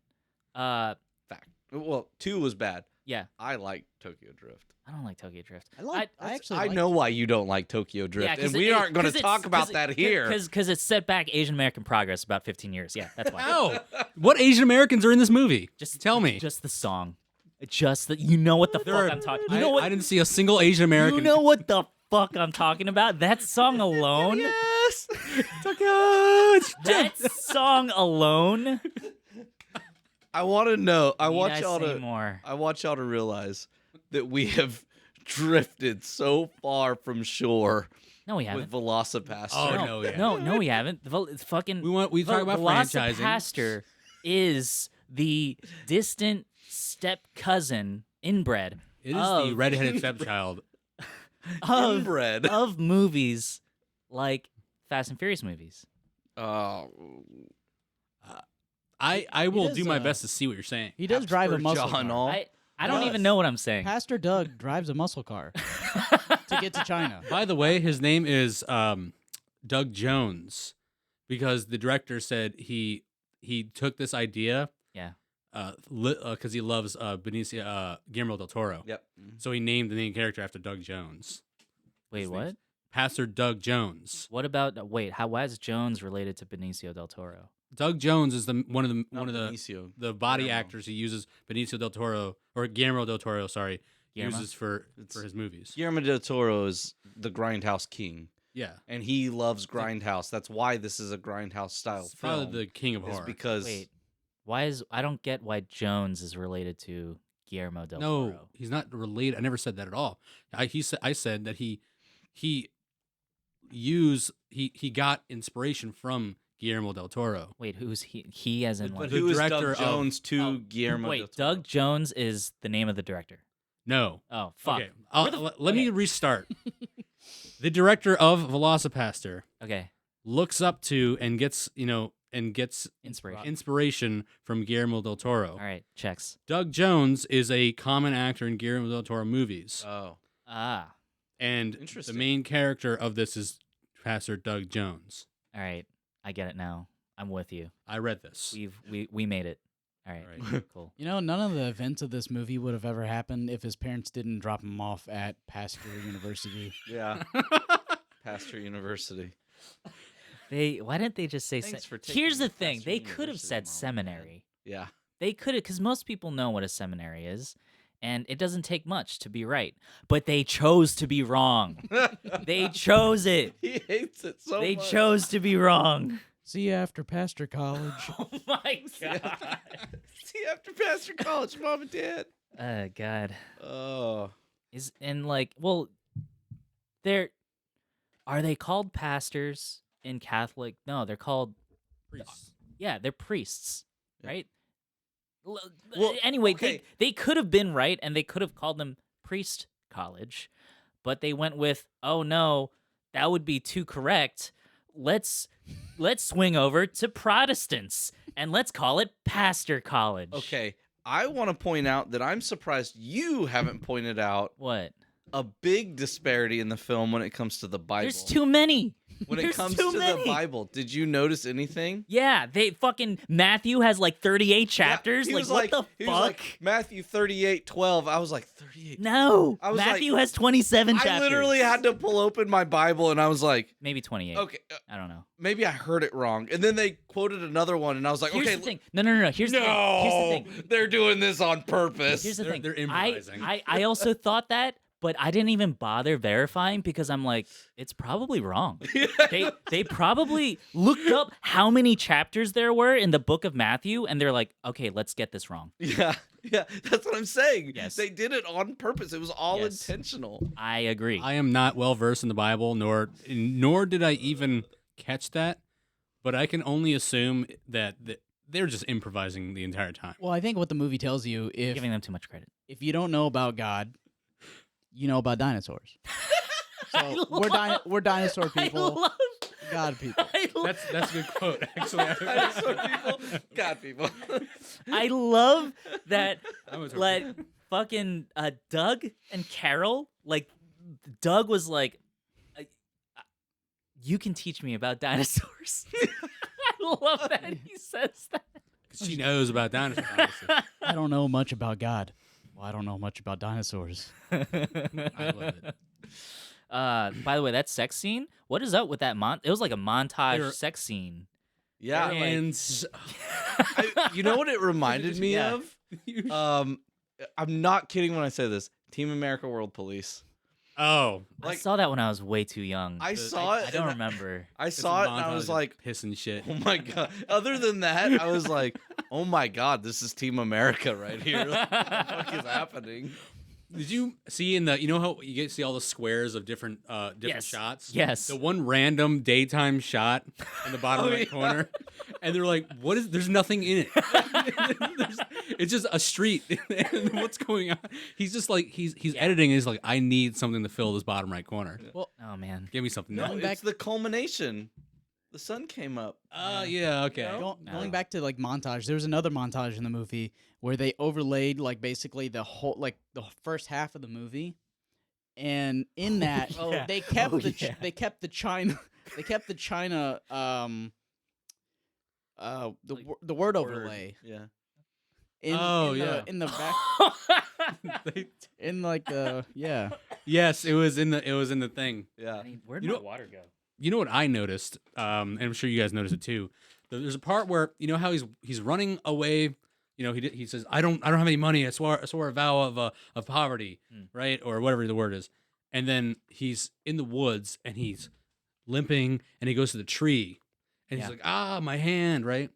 Fact. Well, 2 was bad. Yeah, I like Tokyo Drift. I don't like Tokyo Drift. I actually I like know why you don't like Tokyo Drift, Yeah, 'cause and we it- aren't going 'cause to it's- talk about 'cause that it- here. Because it's set back Asian American progress about 15 years. Yeah, that's why. How? What Asian Americans are in this movie? Just tell me. Just the song. Just that you know what the There fuck are- I'm talking. I, You know what? I didn't see a single Asian American. You know what the fuck I'm talking about? That song alone. yes. That song alone. I want to know. I Need want I y'all say to. more. I want y'all to realize that we have drifted so far from shore No, we with haven't. Velocipastor. Oh, no, yeah. No, we haven't. It's fucking. We talk about franchising. Velocipastor is the distant step cousin, inbred It is the of- redheaded stepchild. of Inbred. of movies like Fast and Furious movies. Oh, I will does, do my best to see what you're saying. He does drive a Habsburg muscle John car. All. I don't Does. even know what I'm saying. Pastor Doug drives a muscle car to get to China. By the way, his name is Doug Jones because the director said he took this idea. Yeah. Because he loves Guillermo del Toro. Yep. So he named the main character after Doug Jones. Wait, His what? name's Pastor Doug Jones. What about wait? Why is Jones related to Benicio del Toro? Doug Jones is one of the Benicio. the body Guillermo. actors he uses Benicio del Toro or Guillermo del Toro, sorry, Guillermo? uses for It's- his movies. Guillermo del Toro is the Grindhouse king, Yeah, and he loves Grindhouse. That's why this is a Grindhouse style it's film. probably the king of is horror. because Wait, why is I don't get why Jones is related to Guillermo del No, Toro. he's not related. I never said that at all. I said that he got inspiration from Guillermo del Toro. Wait, who's he? He as in but like. the who is director Doug of- Jones to Oh, Guillermo del Wait, Toro? Doug Jones is the name of the director. No. Oh fuck. Okay. Where the Let me okay. restart. The director of Velocipastor Okay, looks up to and gets inspiration. inspiration from Guillermo del Toro. All right, checks. Doug Jones is a common actor in Guillermo del Toro movies, Oh, Ah, and the interesting. main character of this is Pastor Doug Jones. all right, I get it now. I'm with you. I read this. We made it. All right, All right. cool. You know, none of the events of this movie would have ever happened if his parents didn't drop him off at Pastor University. yeah. Pastor University. Why didn't they just say? Thanks for taking Here's me the to thing: Pastor they could have University, said Mom and Dad. seminary. Yeah. They could have, because most people know what a seminary is, and it doesn't take much to be right. But they chose to be wrong. They chose it. He hates it so They much. chose to be wrong. See you after Pastor College. Oh my god. See you after Pastor College, Mom and Dad. God. Oh. Are they called pastors in Catholic? No, they're called Priests. they're priests. right? Well, Anyway, okay. they could have been right, and they could have called them priest college, but they went with, oh no, that would be too correct. Let's swing over to Protestants and let's call it pastor college. Okay, I want to point out that I'm surprised you haven't pointed out What? a big disparity in the film when it comes to the Bible. There's too many. When it There's comes too to many. the Bible, did you notice anything? Yeah, they fucking Matthew has like 38 chapters. Yeah, he was what the he fuck? was like, Matthew 38:12. I was like, 38. No, I was Matthew like- has 27 chapters. I literally had to pull open my Bible and I was like, maybe 28. okay, I don't know. maybe I heard it wrong. And then they quoted another one and I was like, Here's okay, the thing. No. Here's the thing. they're doing this on purpose. Here's the thing. They're improvising. I also thought that, but I didn't even bother verifying because I'm like, it's probably wrong. They probably looked up how many chapters there were in the book of Matthew, and they're like, okay, let's get this wrong. Yeah, that's what I'm saying. Yes. They did it on purpose. It was all Yes. intentional. I agree. I am not well versed in the Bible, nor did I even catch that. But I can only assume that they're just improvising the entire time. Well, I think what the movie tells you, Giving them too much credit. if you don't know about God, you know about dinosaurs. I So love- we're dinosaur I people, love. God people. I love, That's a good quote, actually. Dinosaur people, God people. I love that. I was Like fucking Doug and Carol. Like Doug was like, "You can teach me about dinosaurs." I love that he says that. She knows about dinosaurs. Obviously. I don't know much about God. Well, I don't know much about dinosaurs. I love it. By the way, that sex scene. What is up with that It was like a montage They're- sex scene. Yeah. They're like- And You know what it reminded me Yeah. of? I'm not kidding when I say this. Team America World Police. oh, I Like, saw that when I was way too young. I saw it. I don't and remember. I it's a saw it and I montage was of like, piss and shit. oh my God. Other than that, I was like, oh my God, this is Team America right here. Like, what the fuck is happening? Did you see in the? You know how you get to see all the squares of different Yes. shots? Yes. The one random daytime shot in the bottom Oh, right yeah. corner, and they're like, "What is? There's nothing in it. It's just a street. And what's going on?" He's just like he's editing. And he's like, "I need something to fill this bottom right corner. Oh man. Give me something." No, Going it's back- the culmination. The sun came up. Yeah. Okay. Going back to like montage, there was another montage in the movie where they overlaid like basically the whole like the first half of the movie, and in that yeah. they kept Oh, the yeah. they kept the China the word overlay Yeah. in, Oh, in yeah. the, in the back in like the yeah. Yes, it was in the thing. Yeah. Where'd You my know- water go? You know what I noticed, and I'm sure you guys noticed it too. There's a part where you know how he's running away. You know he says, "I don't have any money. I swore a vow of poverty, right, or whatever the word is." And then he's in the woods and he's limping, and he goes to the tree, and he's Yeah. like, "Ah, my hand!" Right.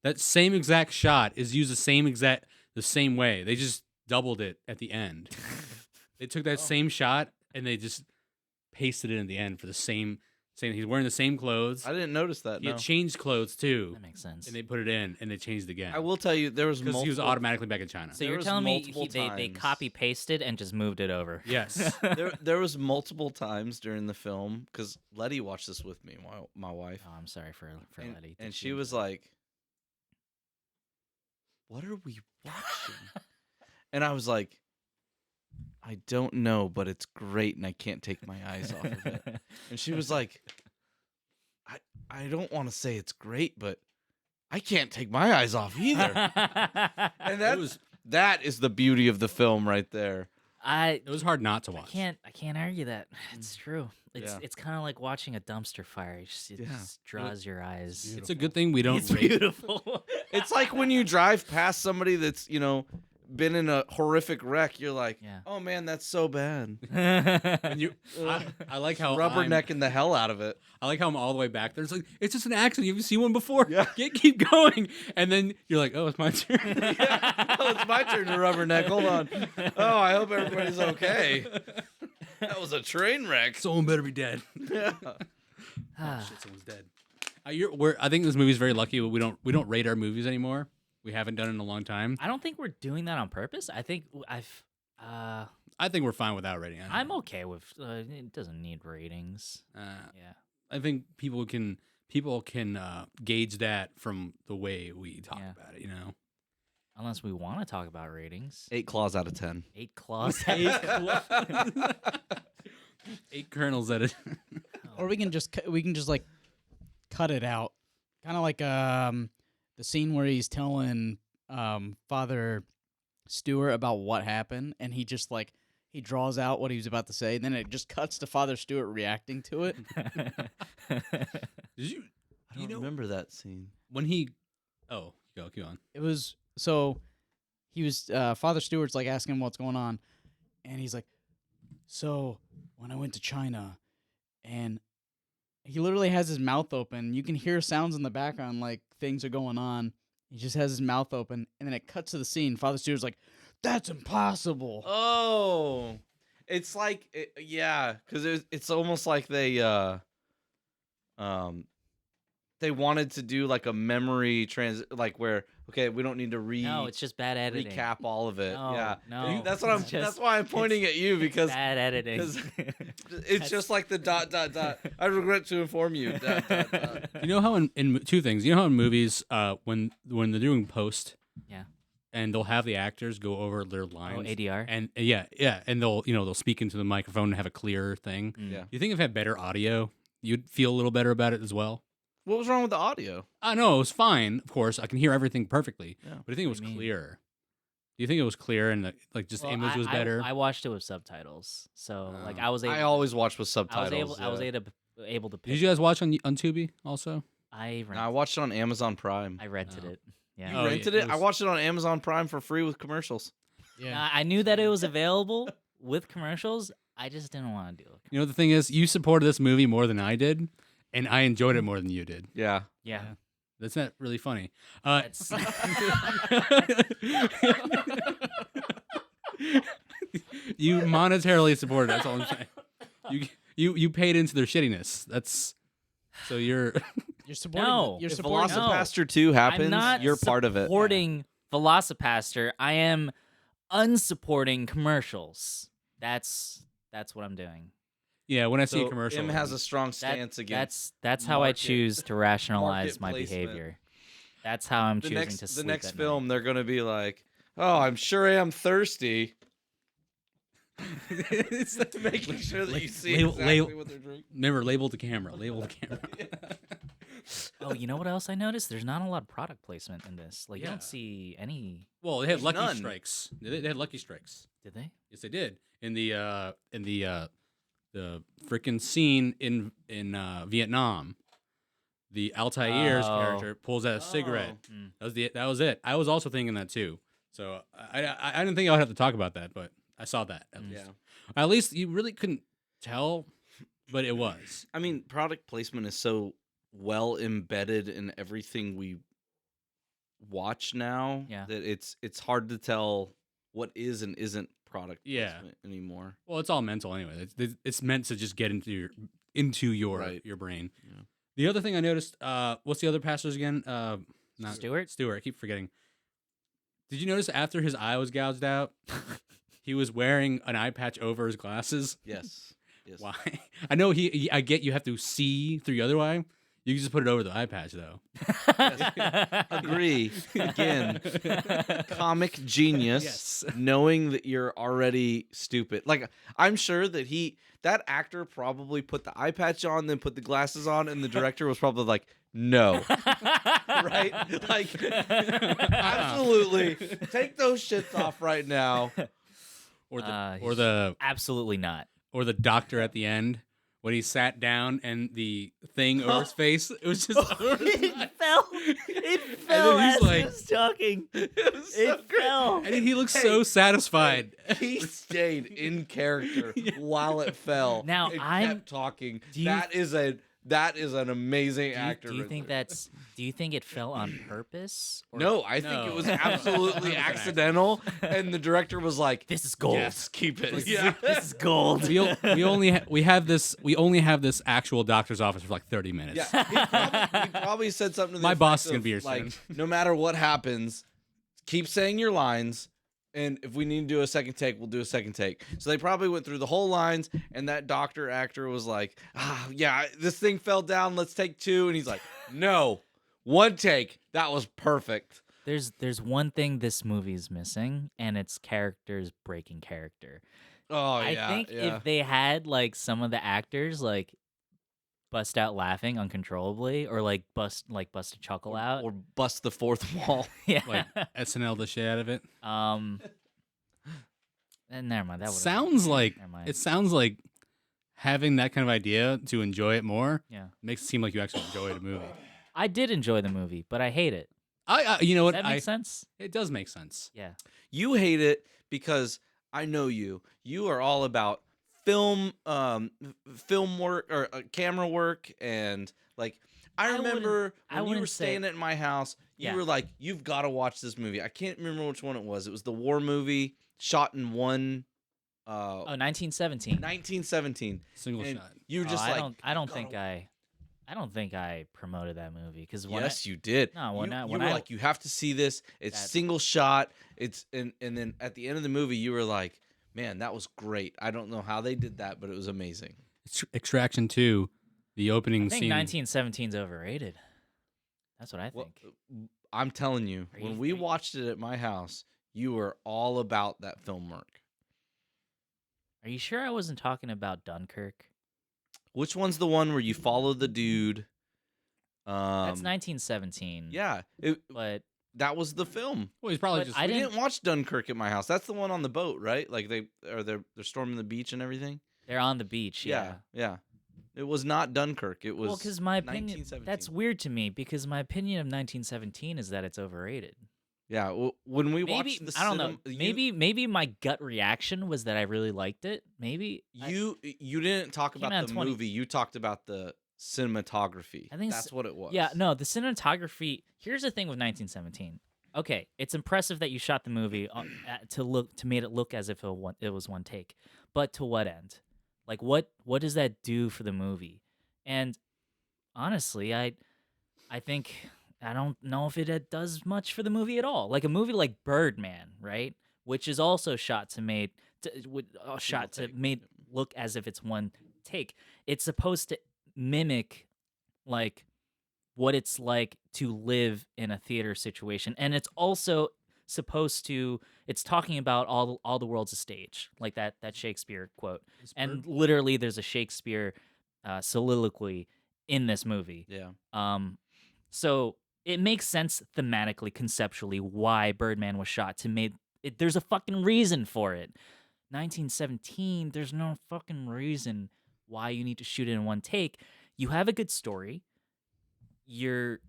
That same exact shot is used the same way. They just doubled it at the end. They took that same shot and they just pasted it in the end for the same. He's wearing the same clothes. I didn't notice that. He No. had changed clothes too, That makes sense. and they put it in, and they changed it again. I will tell you, there was because multiple. he was automatically back in China. So There you're was telling me multiple they times. copy pasted and just moved it over? Yes. there was multiple times during the film because Letty watched this with me, my wife, Oh, I'm sorry for and, Letty. and she was like, "What are we watching?" And I was like, "I don't know, but it's great, and I can't take my eyes off of it." And she was like, I don't want to say it's great, but I can't take my eyes off either. And that is the beauty of the film right there. It was hard not to watch. I can't argue that. It's true. Yeah. It's kind of like watching a dumpster fire. It Yeah. just draws your eyes. It's a good thing we don't It's rate. beautiful. It's like when you drive past somebody that's, been in a horrific wreck, you're like, Yeah. oh man, that's so bad. And I like how Rubbernecking the hell out of it. I like how I'm all the way back there. It's like it's just an accident. You've seen one before. Yeah. Keep going, and then you're like, oh, it's my turn. Oh, it's my turn to rubberneck. Hold on. Oh, I hope everybody's okay. That was a train wreck. Someone better be dead. Yeah. Shit, someone's dead. I think this movie's very lucky. We don't rate our movies anymore. We haven't done it in a long time. I don't think we're doing that on purpose. I think I think we're fine without rating. I'm okay with it. Doesn't need ratings. Yeah. I think people can gauge that from the way we talk about it. You know, Unless we want to talk about ratings. 8 claws out of 10. 8 claws. 8 kernels at it. Or we can just like cut it out, kind of like the scene where he's telling Father Stewart about what happened, and he just like he draws out what he was about to say, and then it just cuts to Father Stewart reacting to it. Did you? I don't remember that scene. When he, go on. It was he was Father Stewart's like asking him what's going on, and he's like, so when I went to China, and he literally has his mouth open. You can hear sounds in the background like things are going on. He just has his mouth open, and then it cuts to the scene. Father Stewart's like, "That's impossible." Oh, it's like because it's almost like they wanted to do like a memory like where we don't need to No, it's just bad editing. recap all of it. No, Yeah, no, that's what I'm. it's just- That's why I'm pointing at you because Bad editing. it's just like the ... I regret to inform you ... You know how in two things. You know how in movies, when they're doing post, Yeah. and they'll have the actors go over their lines. Oh, ADR. And and they'll speak into the microphone and have a clearer thing. Mm. Yeah. You think if it had better audio, you'd feel a little better about it as well? What was wrong with the audio? I know it was fine. Of course, I can hear everything perfectly. Yeah. But I think it What was do you mean? clear. Do you think it was clear and the image was better? I watched it with subtitles, so like I was able. I always watch with I subtitles. was able to. Pick. Did you guys watch on Tubi also? I No, I watched it on Amazon Prime. I rented it. Yeah. You Oh, yeah, rented it it? I was- watched it on Amazon Prime for free with commercials. Yeah. I knew that it was available with commercials. I just didn't want to do it. You know the thing is, you supported this movie more than I did, and I enjoyed it more than you did. Yeah. Yeah. That's not really funny. That's- You monetarily supported. That's all I'm saying. You paid into their shittiness. That's so you're. You're supporting. No. You're If supporting. Velocipastor 2 happens, I'm not you're part of it. supporting Velocipastor. I am unsupporting commercials. That's what I'm doing. Yeah, when I see So a commercial, Im has a strong stance against That's how I market- choose to rationalize market my placement. behavior. That's how I'm the choosing next to the sleep next at night. film. They're gonna be like, "Oh, I'm sure I am thirsty." It's like making sure that you see exactly what they're drinking. remember label the camera. Label the camera. Oh, you know what else I noticed? There's not a lot of product placement in this. Like you Yeah. don't see any. Well, they had There's lucky none. strikes. They had lucky strikes. Did they? Yes, they did. In the freaking scene in Vietnam, the Altair's Oh. character pulls out a cigarette. Oh. Mm. That was it. I was also thinking that too. So I didn't think I would have to talk about that, but I saw that at least. Yeah. At least you really couldn't tell, but it was. I mean, product placement is so well embedded in everything we watch now Yeah. that it's hard to tell what is and isn't product Yeah. placement anymore. Well, it's all mental anyway. It's meant to just get into your Right. your brain. Yeah. The other thing I noticed, what's the other pastors again? Not Stewart? Stewart. I keep forgetting. Did you notice after his eye was gouged out, he was wearing an eye patch over his glasses? Yes. Yes. Why? I know I get you have to see through your other eye. You can just put it over the eye patch though. Agree. Again, comic genius. Yes. Knowing that you're already stupid. Like, I'm sure that that actor probably put the eye patch on, then put the glasses on, and the director was probably like, no. Right? Like, absolutely. Take those shits off right now. Or Absolutely not. the doctor at the end when he sat down and the thing over his face, it was just over his eye. fell. It fell he's as like- he was talking. It was so It great. fell. And he looks so satisfied. He stayed in character while it fell. Now, and I'm- kept talking. do you- That is an amazing actor. Do you right think there. do you think it fell on purpose? Or No, I think it was No. absolutely It was an accidental, and the director was like, This is gold. "Yes, keep it." This is gold. we only have this actual doctor's office for like 30 minutes. Yeah, he probably said something to the My boss effect is gonna be of, here like, soon. no matter what happens, keep saying your lines. And if we need to do a second take, we'll do a second take. So they probably went through the whole lines, and that doctor actor was like, yeah, this thing fell down. Let's take 2. And he's like, no, 1 take. That was perfect. There's one thing this movie is missing, and it's characters breaking character. Oh, I think if they had like some of the actors like bust out laughing uncontrollably, or like bust a chuckle out, Or bust the fourth wall. yeah, Like SNL the shit out of it. And never mind. That would've- Sounds like never mind. it sounds like having that kind of idea to enjoy it more Yeah, makes it seem like you actually enjoyed a movie. I did enjoy the movie, but I hate it. You know Does what? that make sense? It does make sense. Yeah. You hate it because I know you. You are all about film work or camera work, and like I remember when you were wouldn't say- staying at my house, you Yeah. were like, "You've got to watch this movie." I can't remember which one it was. It was the war movie shot in one. 1917. 1917. Single And shot. you were just I like, don't gotta I don't think I promoted that movie because yes, you did. No, when you, I- you when were I- like, you have to see this. It's That- single shot. It's and then at the end of the movie, you were like, man, that was great. I don't know how they did that, but it was amazing. Extraction 2, the opening I think scene. 1917 is overrated. That's what I Well, think. I'm telling you, Are you when we think- watched it at my house, you were all about that film work. Are you sure I wasn't talking about Dunkirk? Which one's the one where you follow the dude? That's 1917. Yeah, But that was the film. Well, he's probably But just. I We didn't- didn't watch Dunkirk at my house. That's the one on the boat, right? Like they're storming the beach and everything. they're on the beach. Yeah. Yeah. It was not Dunkirk. It was Well, because my opinion, 1917. that's weird to me because my opinion of 1917 is that it's overrated. Yeah, when we Maybe watched the I don't know. cinema, Maybe my gut reaction was that I really liked it. Maybe you didn't talk Came out about in the 20 movie. You talked about the cinematography. I think that's what it was. Yeah, no, the cinematography. Here's the thing with 1917. Okay, it's impressive that you shot the movie to made it look as if it was one take, but to what end? Like, what does that do for the movie? And honestly, I think I don't know if it does much for the movie at all. Like a movie like Birdman, right, which is also shot to made look as if it's one take. It's supposed to mimic like what it's like to live in a theater situation, and it's also supposed to it's talking about all the world's a stage, like that Shakespeare quote. And literally there's a Shakespeare soliloquy in this movie. Yeah. So it makes sense thematically, conceptually, why Birdman was shot to make it. There's a fucking reason for it. 1917, there's no fucking reason why you need to shoot it in one take. You have a good story. You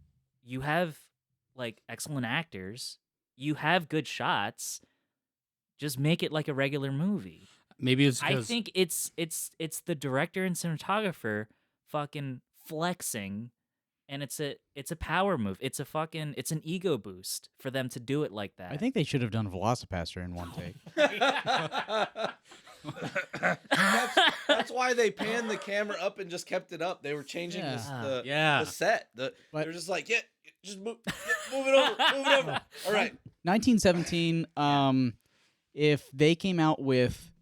have like excellent actors. You have good shots. Just make it like a regular movie. Maybe it's I because think it's the director and cinematographer fucking flexing, and it's a power move. It's an ego boost for them to do it like that. I think they should have done Velocipastor in one take. That's why they panned the camera up and just kept it up. They were changing Yeah. the set. They But- were just like, just move it over, move it over. All right. 1917. If they came out with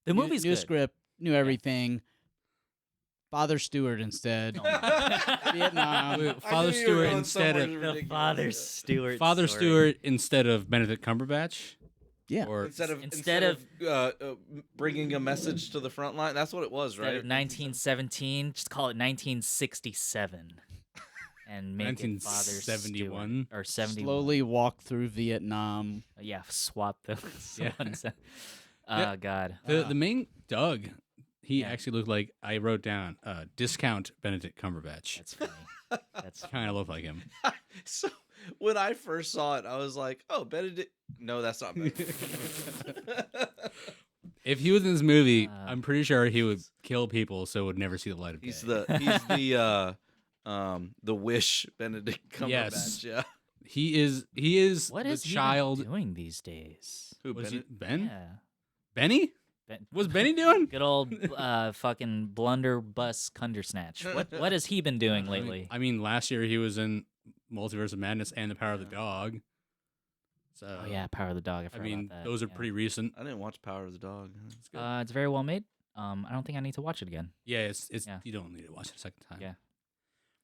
the movie's new good. script, new everything, Father Stewart instead. Vietnam. Wait, Father Stewart instead of The Father Stewart. Father story. Stewart instead of Benedict Cumberbatch. Yeah. Or Instead of bringing a message to the front line, that's what it was, Instead right? of 1917, just call it 1967, and make it Father Stewart 1971. or 71. Slowly walk through Vietnam. Yeah, swap those. Yeah. ones. Yeah. Oh God. The main Doug, he actually looked like I wrote down discount Benedict Cumberbatch. That's funny. That's Kind of looked like him. So when I first saw it, I was like, "Oh, Benedict." No, that's not Benedict. If he was in this movie, Uh, I'm pretty sure he would kill people, so would never see the light of day. he's the Wish Benedict Cumberbatch. Yes. Yeah. He is what the is he child. doing these days? Who Was Benedict? he, Ben? Yeah. Benny? Was Benny doing? Good old fucking blunderbuss Cundersnatch. What has he been doing lately? I mean, last year he was in Multiverse of Madness and The Power of the Dog. Oh yeah, Power of the Dog. I I forgot mean, about that. those are yeah. pretty recent. I didn't watch Power of the Dog. It's good. It's very well made. I don't think I need to watch it again. Yeah, it's Yeah. you don't need to watch it a second time. Yeah.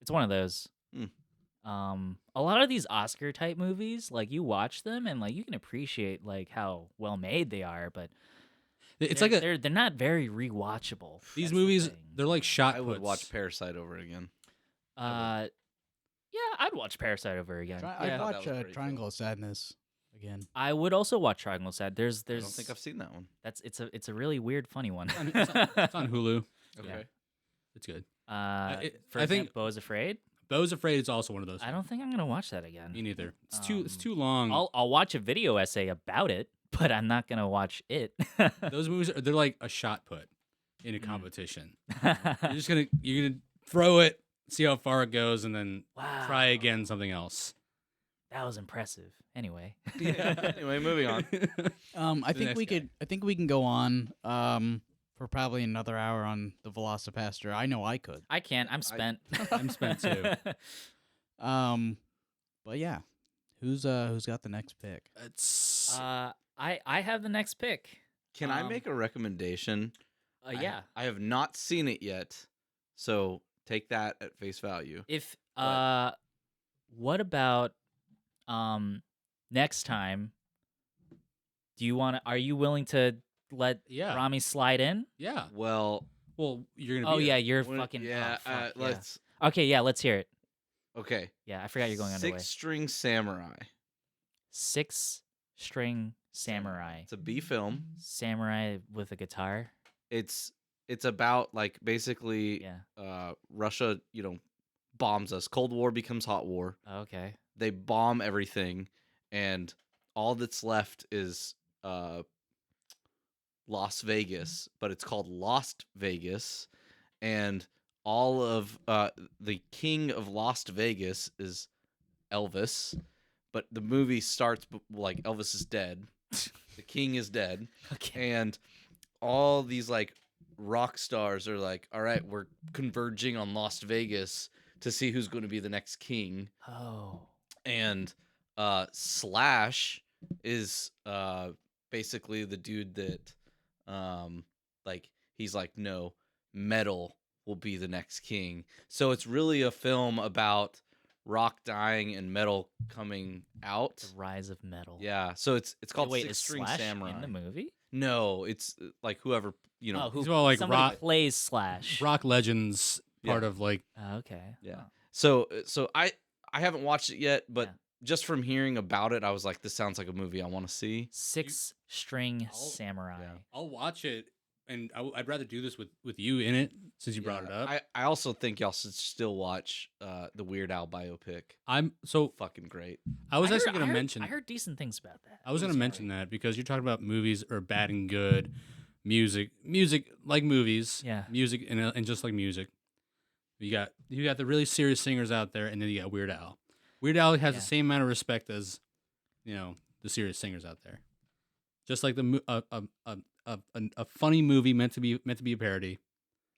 It's one of those. Hmm. A lot of these Oscar type movies, like you watch them and like you can appreciate like how well made they are, but It's they're, like a they're not very rewatchable. these That's the movies. thing. They're like shot I would puts. watch Parasite over again. Yeah, I'd watch Parasite over again. I'd yeah. thought watch that was a great Triangle of Sadness again. I would also watch Triangle of Sad. There's I don't think I've seen that one. it's a really weird, funny one. It's on Hulu. Okay. It's good. For I example, think- Beau's Afraid. Beau's Afraid is also one of those. I don't think I'm gonna watch that again. Me neither. It's too Um, long. I'll watch a video essay about it, but I'm not gonna watch it. Those movies they're like a shot put in a Mm. competition. You're gonna throw it, see how far it goes, and then Wow. try again something else. That was impressive. Anyway. Anyway, moving on. I The think next we guy. could. I think we can go on for probably another hour on the Velocipastor. I know I could. I can't. I'm spent. I'm spent too. But yeah, who's got the next pick? It's I have the next pick. Can I Um, make a recommendation? Yeah. I have not seen it yet, so take that at face value. If But- what about next time? Are you willing to let yeah, Rami slide in? yeah. Well, Well, you're gonna. Oh be yeah, there. you're when- fucking. yeah. oh, fuck, yeah. Let's. Okay, yeah, let's hear it. Okay. Yeah, I forgot you're going underway. 6-String Samurai. 6-String Samurai. It's a B film. Samurai with a guitar. It's about like basically Yeah. Russia, bombs us. Cold War becomes hot war. Okay. They bomb everything, and all that's left is Las Vegas, but it's called Lost Vegas, and all of the king of Lost Vegas is Elvis, but the movie starts like Elvis is dead, the king is dead, Okay. and all these like rock stars are like, all right, we're converging on Las Vegas to see who's going to be the next king. Oh. And Slash is basically the dude that like he's like, no, metal will be the next king. So it's really a film about rock dying and metal coming out. The rise of metal. Yeah, so it's called Wait, is 6-String Slash Samurai. in the movie? No, it's like whoever Oh, who He's all like somebody rock- plays Slash. Rock Legends part Yeah. of like Oh, okay. Yeah. Oh. So I haven't watched it yet, but Yeah. just from hearing about it, I was like, this sounds like a movie I want to see. 6-String I'll- Samurai. yeah. I'll watch it, and I'd rather do this with you in it since you brought it Yeah, up. I also think y'all should still watch the Weird Al biopic. I'm so Fucking great. I was heard- actually going I to heard- mention. I heard decent things about that. I was going to Sorry. mention that because you're talking about movies are bad and good, music like movies, Yeah. music and just like music. You got the really serious singers out there, and then you got Weird Al. Weird Al has Yeah. the same amount of respect as the serious singers out there. Just like a funny movie meant to be a parody.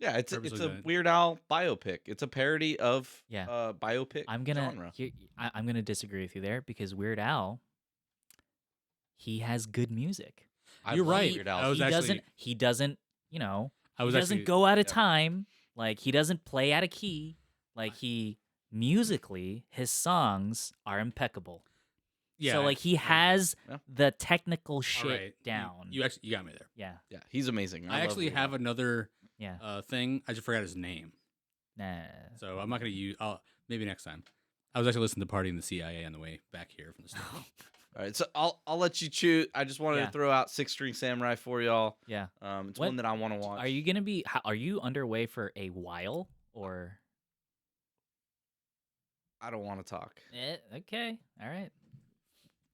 Yeah, it's Purposely a done. Weird Al biopic. It's a parody of Yeah. biopic I'm gonna genre. I'm gonna disagree with you there because Weird Al, he has good music. I You're love right. Weird I Al. was He actually- doesn't. He doesn't. You know. I was He doesn't actually go out of yeah. time. Like he doesn't play out of key. Like he musically, his songs are impeccable. yeah. So like he has Yeah. the technical all shit right, down. You actually got me there. Yeah. Yeah, he's amazing. I love actually Weird have Al. another Yeah. thing. I just forgot his name, Nah. so I'm not gonna use. Maybe next time. I was actually listening to Party in the CIA on the way back here from the store. All right, so I'll let you choose. I just wanted Yeah. to throw out 6-String Samurai for y'all. Yeah. It's What- one that I want to watch. Are you gonna be? Are you underway for a while or? I don't want to talk. Okay. All right.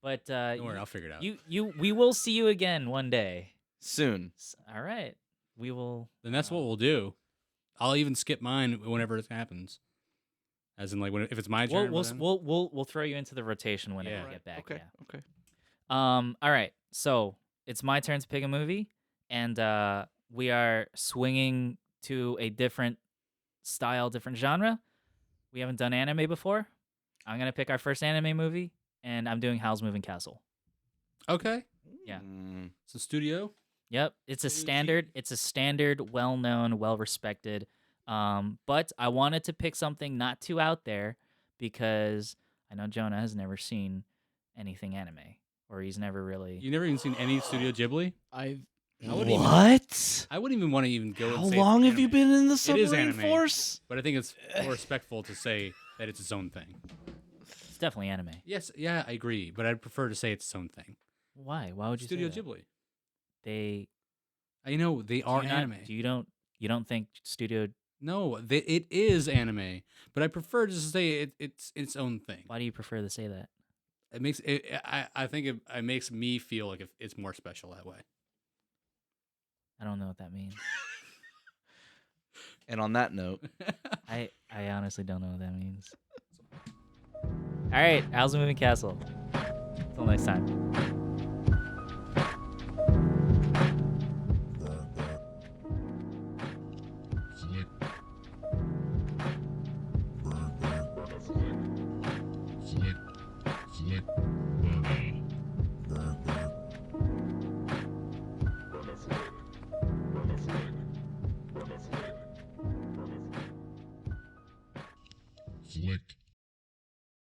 But Don't worry, I'll figure it out. we will see you again one day. Soon. All right. We will. Then that's what we'll do. I'll even skip mine whenever it happens. As in, like, if it's my turn. We'll throw you into the rotation whenever Yeah. we get back. Okay. Yeah. Okay. All right. So it's my turn to pick a movie, and we are swinging to a different style, different genre. We haven't done anime before. I'm gonna pick our first anime movie, and I'm doing Howl's Moving Castle. Okay. Yeah. It's a studio. Yep, it's a Studio standard. It's a standard, well-known, well-respected. But I wanted to pick something not too out there because I know Jonah has never seen anything anime, or he's never really. You never even seen any Studio Ghibli? I've wouldn't even- What? I wouldn't even want to even go. How and say long it's have you anime. been in the It is submarine anime. force? But I think it's more respectful to say that it's its own thing. It's definitely anime. Yes, yeah, I agree. But I'd prefer to say it's its own thing. Why? Why would you Studio say that? Ghibli. They I know they do are you not- anime. You don't think Studio? No, it is anime. But I prefer to say it's its own thing. Why do you prefer to say that? It makes it. I think it makes me feel like it's more special that way. I don't know what that means. And on that note, I honestly don't know what that means. All right, how's the moving castle? Until next time. Flick. Flick. Flick.